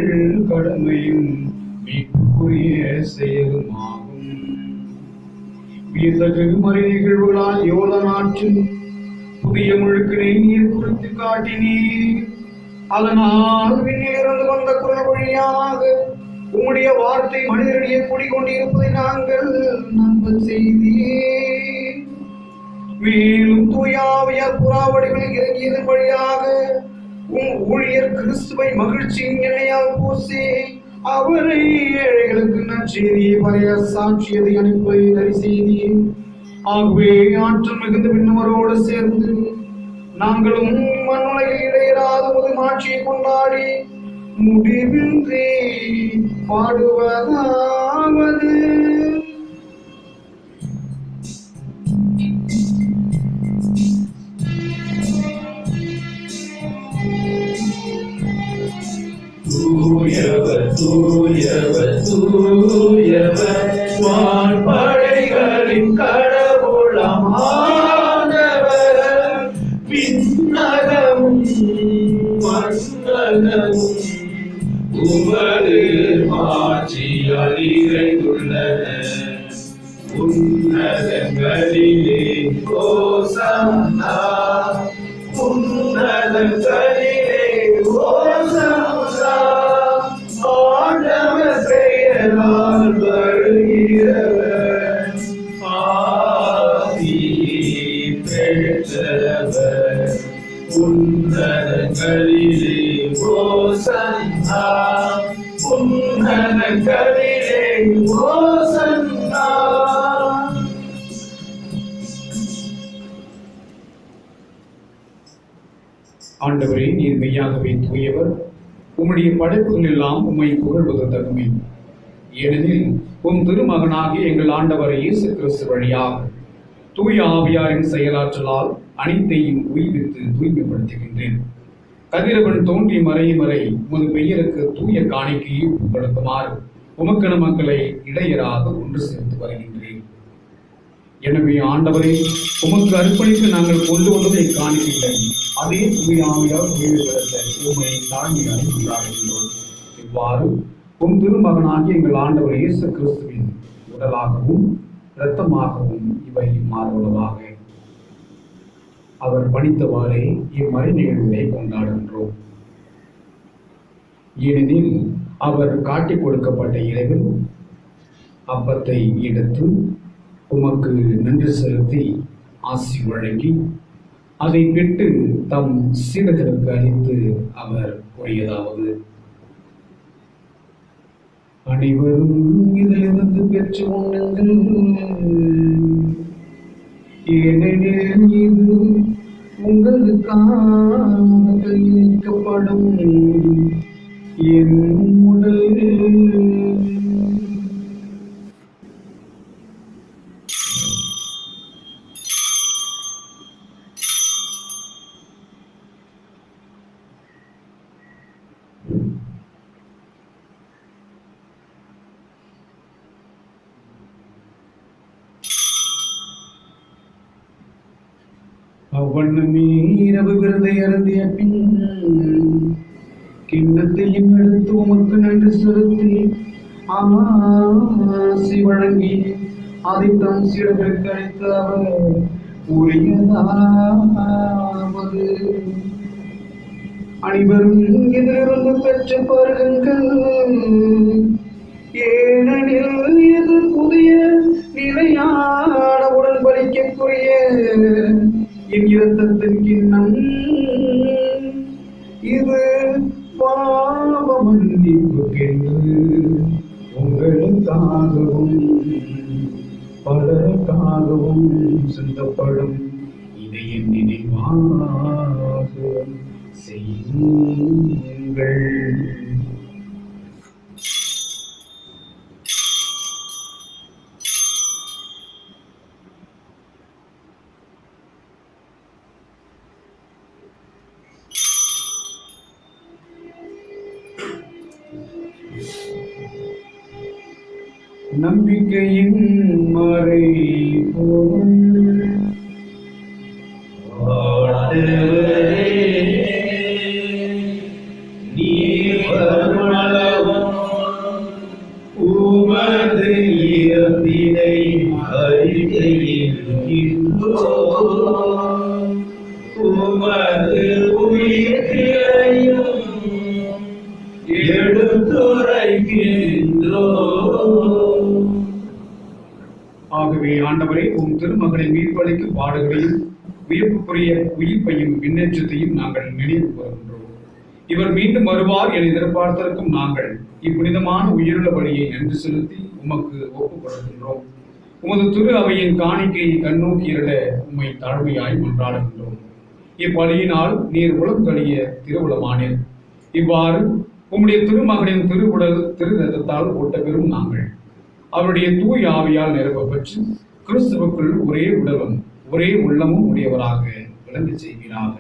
கடமையும் மீட்புக்குரிய செயலுமாகும். வியத்தகு மறை நிகழ்வுகளால் யோர்தான் ஆற்றில் புதிய முழுக்கினை நீர் குறித்து காட்டினீர். அதனால் விண்ணிலிருந்து வந்த குரல் வழியாக உம்முடைய வார்த்தை மனிதனிடையே கூடிக்கொண்டிருப்பதை நாங்கள் நம்ப செய்தீர். மேலும் தூயாவியார் புறாவடிகளில் இறங்கியதன் வழியாக உம் ஊழியர் கிறிஸ்துவை மகிழ்ச்சியின் எண்ணெயால் பூசி அவரை ஏழைகளுக்கு நற்செய்தியை வரைய சாட்சியதை அனுப்பி செய்தீர். ஆகவே ஆற்றல் மிகுந்த விண்ணவரோடு சேர்ந்து நாங்களும் மண்ணுலகில் இடையராத உமது மாட்சியை கொண்டாடி முடிவின்றி பாடுவதாவது. தூயவர் தூயவர் தூயவர் வான்படைகளின் கடவுளாம் ஆண்டவர். விண்ணகமும் மண்ணகமும் உமது மாட்சியால் நிறைந்துள்ளன. உன்னதங்களிலே ஓசன்னா, உன்னதங்களிலே ஓசன்னா. ஆண்டவர் பெயரால் வருகிறவர் ஆசி பெற்றவர். உன்னதங்களிலே ஓசன்னா, உன்னதங்களிலே ஓசன்னா. ஆண்டவரே, நீர் மெய்யாகவே தூயவர். உம்முடைய படைப்புகள் எல்லாம் உம்மை புகழ்வது தகுமை. ஏனெனில் உம் திருமகனாகிய எங்கள் ஆண்டவர் இயேசு கிறிஸ்து வழியாக தூய ஆவியாரின் செயலாற்றலால் அனைத்தையும் உய்வித்து தூய்மைப்படுத்துகின்றேன். கதிரவன் தோன்றி மறையும் வரை உமது பெயருக்கு தூய காணிக்கையை ஒப்புப்படுத்துமாறு உமக்கென மக்களை இடையராக ஒன்று சேர்த்து வருகின்றேன். எனவே ஆண்டவரே, உமக்கு அர்ப்பணித்து நாங்கள் கொண்டு வந்ததை காணிக்கை அதே தூய ஆவியால் உயிர்படுத்த உம்மை தாழ்மையாக கொண்டாடுகின்றோம். இவ்வாறு உம் திருமகனாகிய எங்கள் ஆண்டவர் இயேசு கிறிஸ்துவின் உடலாகவும் இரத்தமாகவும் இவை மாறுவதாக. அவர் பணித்தவாறே இம்மறை நிகழ்வுகளை கொண்டாடுகின்றோம். ஏனெனில் அவர் காட்டிக் கொடுக்கப்பட்ட இரவில் அப்பத்தை எடுத்து உமக்கு நன்றி செலுத்தி ஆசி வழங்கி அதை பெற்று தம் சீடர்களுக்கு அளித்து அவர் கூறியதாவது: அனைவரும் இதிலிருந்து பெற்று உண்ணுங்கள், ஏனெனில் இது உங்களுக்காக கையளிக்கப்படும் என் உடல். அவ்வண்ணமே இரவு விருதை அருந்திய பின் கிண்ணத்தையும் எடுத்து உமக்கு நன்றி செலுத்தி ஆசி வழங்கி அதை தம் சீடர்களுக்கு அளித்து அவர் கூறியதாவது: அனைவரும் இதிலிருந்து பெற்று பருகுங்கள், ஏனெனில் இது புதிய நிலையான உடன்படிக்கைக்குரிய என் இரத்தத்தின் கிண்ணம். இது பாவ மன்னிப்புக்கென்று உங்களுக்காகவும் பலருக்காகவும் சிந்தப்படும். இதை என் நினைவாக செய்யுங்கள். நம்பிக்கையின் மறை பொருள் நீர் வருமளவும் உமது இறப்பினை அறிக்கையிடுகின்றோம். உமது உயிர்ப்பினையும் எடுத்துரைக்கின்றோம். ஆகவே ஆண்டவரே, உம் திருமகனை மீட்பளிக்கு பாடுகளையும் வியப்புக்குரிய உயிர்ப்பையும் விண்ணேற்றத்தையும் நாங்கள் நினைவு கூறுகின்றோம். இவர் மீண்டும் வருவார் என எதிர்பார்த்திருக்கும் நாங்கள் இப்புனிதமான உயிருள்ள பலியை நன்றி செலுத்தி உமக்கு ஒப்புக் கொடுக்கின்றோம். உமது திரு அவையின் காணிக்கையை கண்ணோக்கியிட உம்மை தாழ்மையாய் மன்றாடுகின்றோம். இப்பலியினால் நீர் உளம் கழிய திருவுளமானீர். இவ்வாறு உம்முடைய திருமகனின் திருவுடல் திரு ரத்தத்தால் ஓட்ட பெறும் நாங்கள் அவருடைய தூய் ஆவியால் நிரப்பப்பட்டு கிறிஸ்துவுக்குள் ஒரே உடலும் ஒரே உள்ளமும் உடையவராக விளங்க செய்வீராக.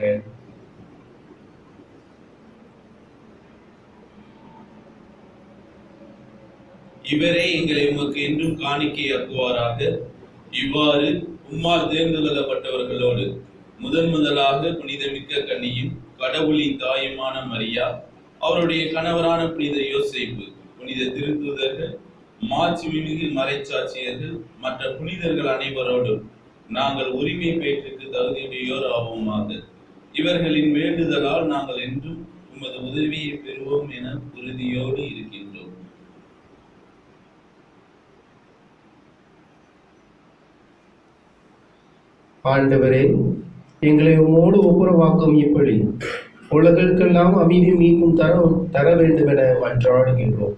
இவரே எங்களை உமக்கு என்றும் காணிக்கையாக்குவாராக. இவ்வாறு உம்மால் தேர்ந்து கொள்ளப்பட்டவர்களோடு முதலாக புனிதமிக்க கன்னியும் கடவுளின் தாயுமான மரியா, அவருடைய கணவரான புனித யோசேப்பு, புனித திருத்தூதர்கள், மாட்சிமிகு மறைச்சாட்சியர்கள், மற்ற புனிதர்கள் அனைவரோடும் நாங்கள் உரிமை பேற்றுக்கு தகுதியுடையோர் ஆவோமாக. இவர்களின் வேண்டுதலால் நாங்கள் என்றும் உமது உதவியை பெறுவோம் என உறுதியோடு இருக்கின்றோம். ஆண்டவரே, எங்களை உம்மோடு ஒப்புரவாக்கும் இப்படி உலகிற்கெல்லாம் அமைதி மீண்டும் தர வேண்டும் என மன்றாடுகின்றோம்.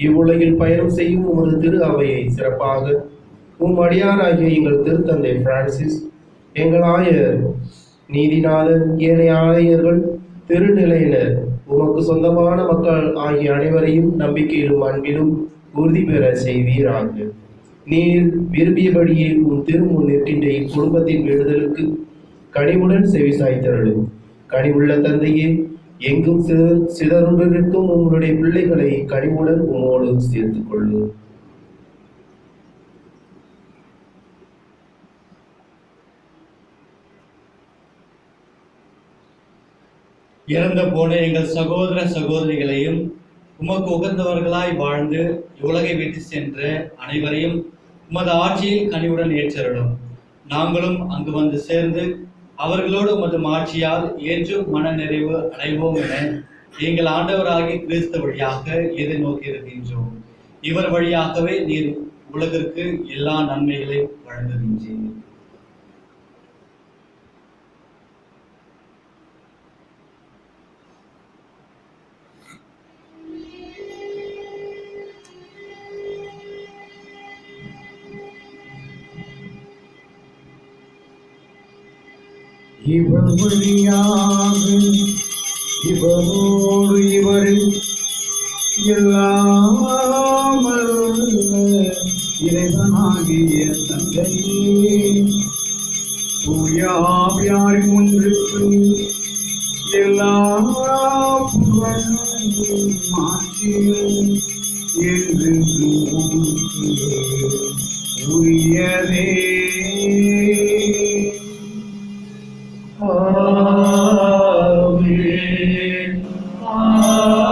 இவ்வுலகில் பயணம் செய்யும் உமது திரு அவையை சிறப்பாக உம் அடியாராகிய எங்கள் திருத்தந்தை பிரான்சிஸ், எங்கள் ஆயர் நீதிநாதன், ஏனைய ஆயர்கள், திருநிலையினர், உமக்கு சொந்தமான மக்கள் ஆகிய அனைவரையும் நம்பிக்கையிலும் அன்பிலும் உறுதி பெற செய்வீராக. நீர் விரும்பியபடியே உன் திருமுன் நிற்கின்ற இக்குடும்பத்தின் விடுதலுக்கு கனிவுடன் செவிசாய்த்தருளும். கனிவுள்ள தந்தையே, எங்கும் சிதறுண்டிருக்கும் உங்களுடைய பிள்ளைகளை கனிவுடன் உமோடு சேர்த்துக் கொள்ளும். இறந்து போன எங்கள் சகோதர சகோதரிகளையும் உமக்கு உகந்தவர்களாய் வாழ்ந்து உலகை விட்டு சென்ற அனைவரையும் உமது ஆட்சியில் கனிவுடன் ஏற்றருளும். நாங்களும் அங்கு வந்து சேர்ந்து அவர்களோடு உமது ஆட்சியால் என்றும் மன நிறைவு அடைவோம் என எங்கள் ஆண்டவராகிய கிறிஸ்து வழியாக எதிர்நோக்கி இருக்கின்றோம். இவர் வழியாகவே நீர் உலகிற்கு எல்லா நன்மைகளையும் வழங்குகின்றீர். இவர் வழியாக இவரோடு இவரில் எல்லாம் இறைவனாகிய தந்தையே, தூயாவியாரின் ஒன்றுக்கு எல்லா புகழும் மாட்சியும் என்றென்றும் உரியதே. ஆமென். ஆமென்.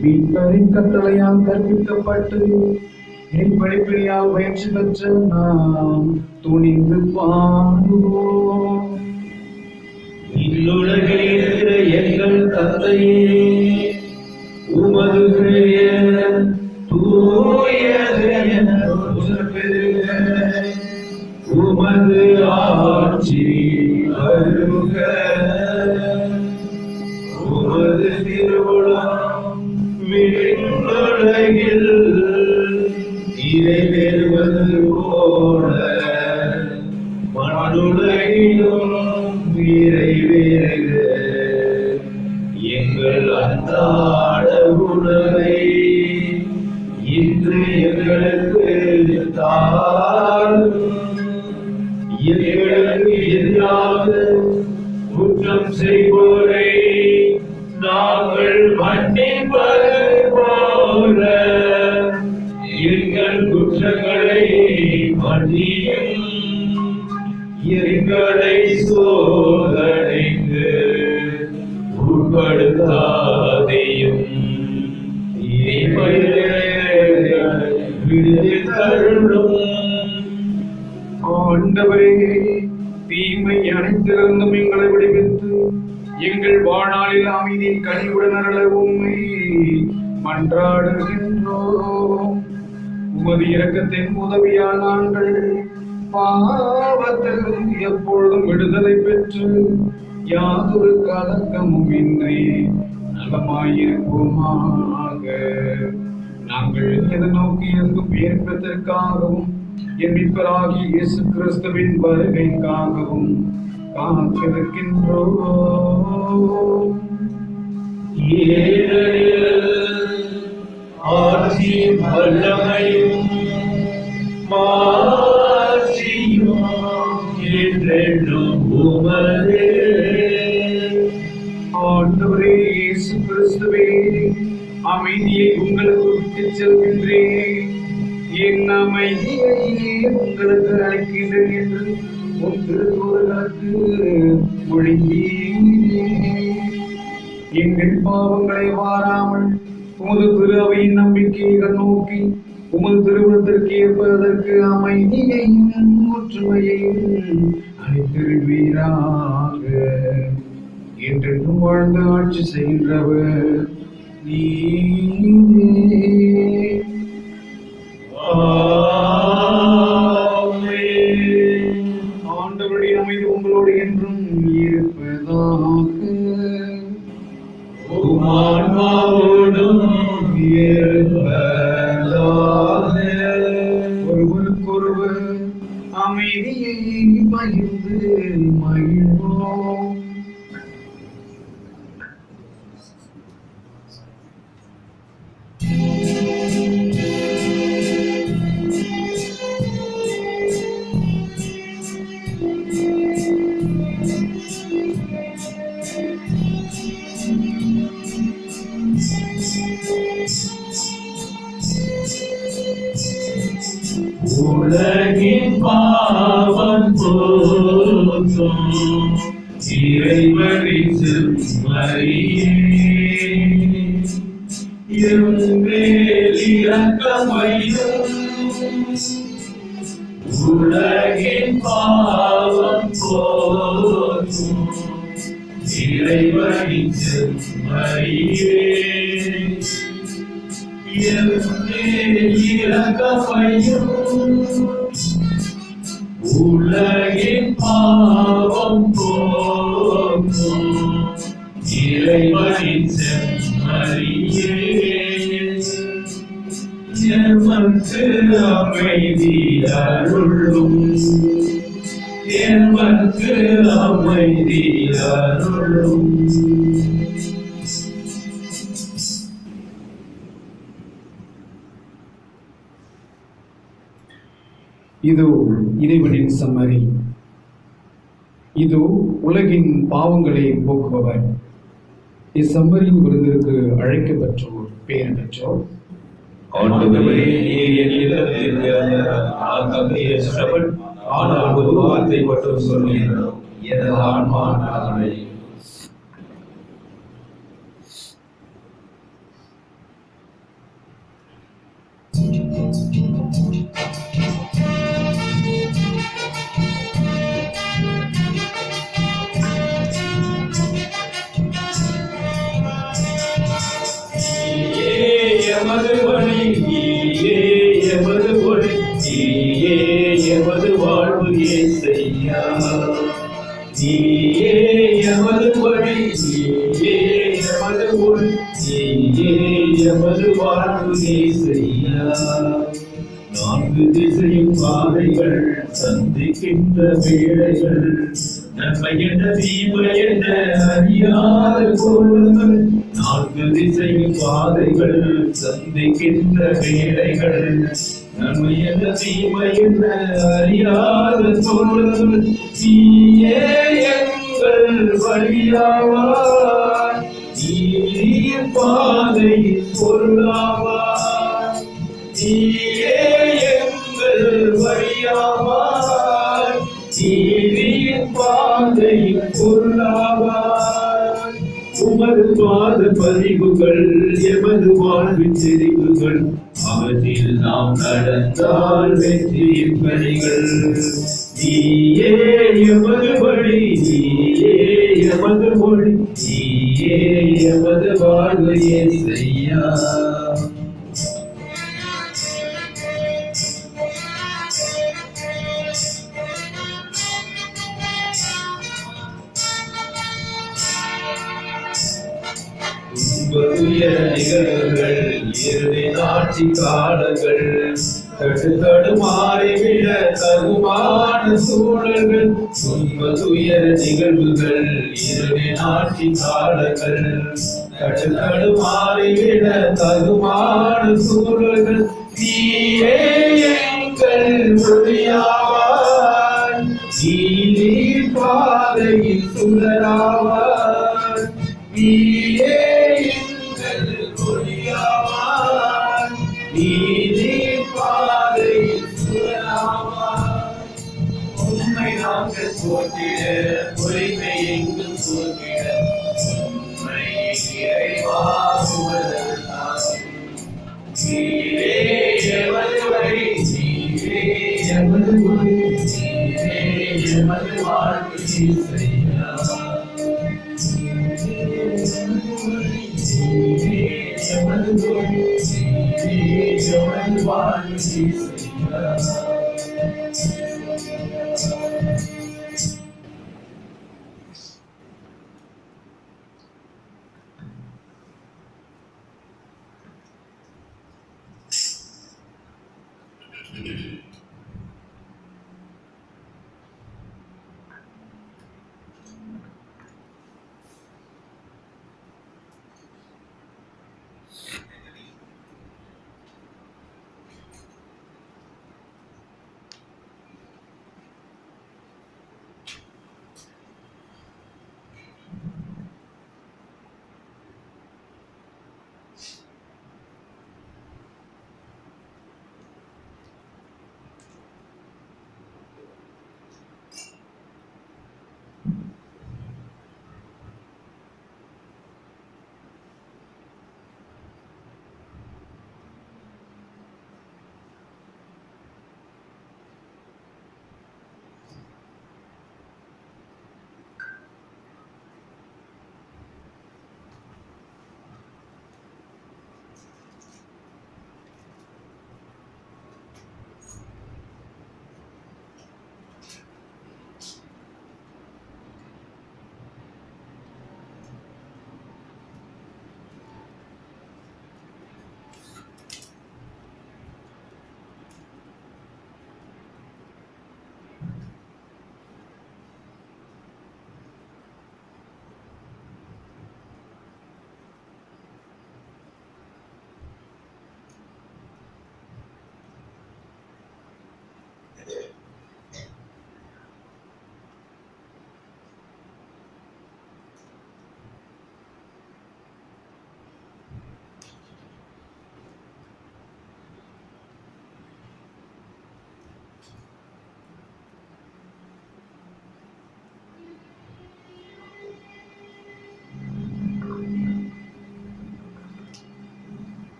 மீட்பரின் கட்டளையால் கற்பிக்கப்பட்டு என் படிப்பினையால் பயிற்சி பெற்ற நாம் துணிந்து பாடுவோம். இல்லுலகில் இருக்கிற எங்கள் தந்தையே, உமது பெயர் தூயது என பெறுக. உமது ஆட்சி வருக. உமது திருவுளம் விண்ணுலகில் நிறைவேறுவது போல மண்ணுலகிலும் நிறைவேறுக. எங்கள் அன்றாட உணவை இன்று எங்களுக்கு தாரும். எங்களுக்கு எதிராக குற்றம் செய்வோரை நாங்கள் மன்னிப்பது போல எங்கள் குற்றங்களை மன்னியும். எங்களை சோதனைக்கு உட்படுத்தாதையும் ஆண்டவரே, தீமை அனைத்திலிருந்தும் எங்களை விடுவித்து எங்கள் வாழ்நாளில் அமைதி கனிவுடன் அருள உம்மை மன்றாடுகின்றோம். உமது இரக்கத்தின் உதவியால் நாங்கள் பாவத்தில் எப்பொழுதும் விடுதலை பெற்று யாதொரு கலக்கமும் இன்றி நலமாயிருப்போமாக. நாங்கள் எதிர்நோக்கி இருக்கும் பேரின்பத்திற்காகவும் என் மீட்பராகிய இயேசு கிறிஸ்துவின் வருகைக்காகவும் காத்திருக்கின்றோம். ஆட்சியும் வல்லமையும் மாட்சியும் என்றென்றும் உமதே. ஆண்டவரே இயேசு கிறிஸ்துவே, அமைதியை உங்களுக்கு விட்டுச் செல்கின்றேன், என் அமைதியையே உங்களுக்கு அளிக்கின்றேன் என்று உன் திருத்தூதர்களுக்கு மொழிந்தீரே. எங்கள் பாவங்களை வாராமல் உமது திரு அவையின் நம்பிக்கையை நோக்கி உமது திருமணத்திற்கு ஏற்பதற்கு அமைதியையும் ஒற்றுமையையும் அளித்திருவீராக. என்றென்றும் வாழ்ந்து ஆட்சி செய்கின்றவர் நீரே. ஆண்டவருடைய அமைதி உங்களோடு என்றும் இருப்பதாக. உமான்மாவோடும் இருப்பதாக. ஒருவருக்கொருவர் அமைதியை பகிர்ந்து மகிழ்வோம். உலகின் பாவம் போக்கும் இறைவனின் செம்மறியே, என் மேல் இரக்கம் வையும். உலகின் பாவம் போக்கும் இறைவனின் செம்மறியே, என் மேல் இரக்கம் வையும். உலகின் பாவம் போக்கும் இறைவனின் செம்மறியே, எமக்கு அமைதி அருளும், எமக்கு அமைதி அருளும். இதோ இறைவனின் செம்மறி, இதோ உலகின் பாவங்களை போக்குபவர். இச்செம்மறியின் விருந்திற்கு அழைக்கப்பெற்றோர் பேர் பெற்றோர். ஆண்டவரே, நீர் என் இல்லத்தில் நான் தகுதியற்றவன், ஆனால் ஒரு வார்த்தை மட்டும் சொன்னீர், எனது ஆன்மா நலமடையும். எமது வழி, நீயே எமது ஒளி, நீயே எமது வாழ்வு இயேசையா. நீயே எமது வழி, நீயே எமது ஒளி, நீயே எமது வாழ்வு இயேசையா. நான்கு திசையும் பாதைகள் சந்திக்கின்ற வேளைகள், நன்மை என்ன தீமை என்ன அறியாத பொருள்கள். நான்கு திசையும் பாதைகள் சந்திக்கின்ற வேளைகள், நன்மை என்ன தீமை என்ன அறியாத பொருள்கள். நீயே எங்கள் வழியாவாய், நீர் பாதையின் பொருளாவாய். நீயே எங்கள் வழியாவாய், நீரின் பாதையின் பொருளாவாய். உமது பாத பதிவுகள் எமது வாழ்வின் தெரிவுகள், அவற்றில் நாம் நடந்தால் வெற்றியின் பணிகள். நீயே எமது வழி, நீயே எமது மொழி, நீயே எமது வாழ்வு இயேசையா. துன்பதுயர நிகழ்வுகள் இறுதி ஆட்சி காலங்கள் தடுமாறிவிட தகுமான சூழல்கள் துன்பதுயர நிகழ்வுகள் இறுதி ஆட்சி காலங்கள் தடுமாறிவிட தகுமான சூழல்கள் நீயே எங்கள் ஒளியாவாய் நீ பாதையில் சுடராவாய் நீயே எங்கள் ஒளியாவாய் நீ பாதையில் சுடராவாய் உண்மை நாங்கள் போற்றிட உரிமை எங்கும் போற்றிட உண்மை இறைவா உமதருளால் நீரே எமது வழி நீரே எமது வழி நீரே எமது வாழ்வு இசையா நீரே எமது வழி நீரே எமது வாழ்வு இசையா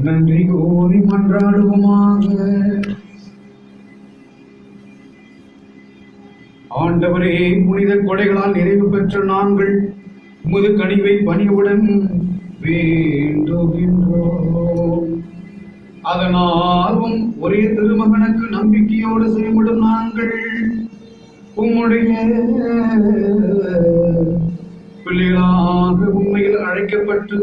நன்றி கூறி மன்றாடுவோமாக. ஆண்டவரே, புனித கொடைகளால் நிறைவு பெற்ற நாங்கள் உமது கனிவை பணிவுடன் வேண்டுகின்றோம். அதனாலும் ஒரே திருமகனுக்கு நம்பிக்கையோடு செயல்படும் நாங்கள் உம்முடைய பிள்ளைகளாக உண்மையில் அழைக்கப்பட்டு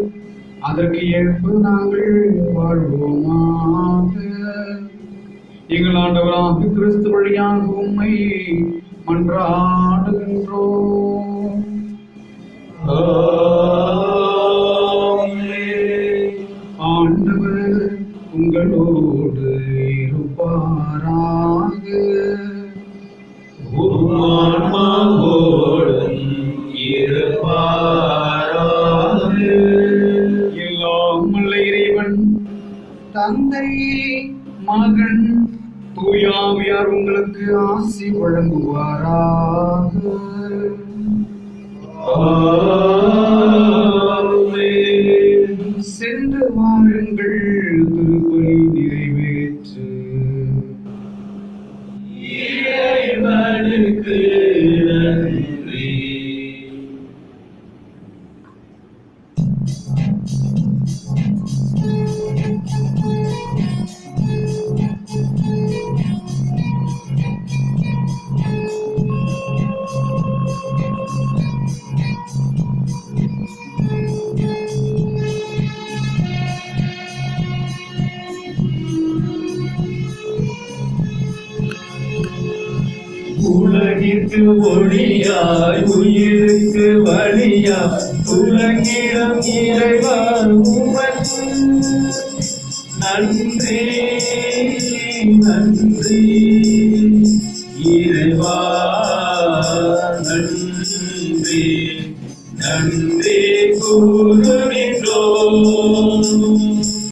அதற்கு ஏற்ப நாங்கள் வாழ்வோமாக. எங்கள் ஆண்டவராக கிறிஸ்து வழியாக உம்மை மன்றாடுகின்றோம். ஆண்டவர் உங்களோடு இருப்பாராக. எல்லாம் உள்ள இறைவன் தந்தை, மகன், தூயாவியார் உங்களுக்கு ஆசி வழங்குவாராக. சென்று வாருங்கள், திருப்பலி நிறைவேற்று. இறைவனுக்கு நன்றி. உலகிற்கு ஒளியாய் உயிருக்கு வழியாய் உலகிடம் இறைவா உமக்கு நன்றி நன்றி இறைவா நன்றி நன்றி கூறுகின்றோம்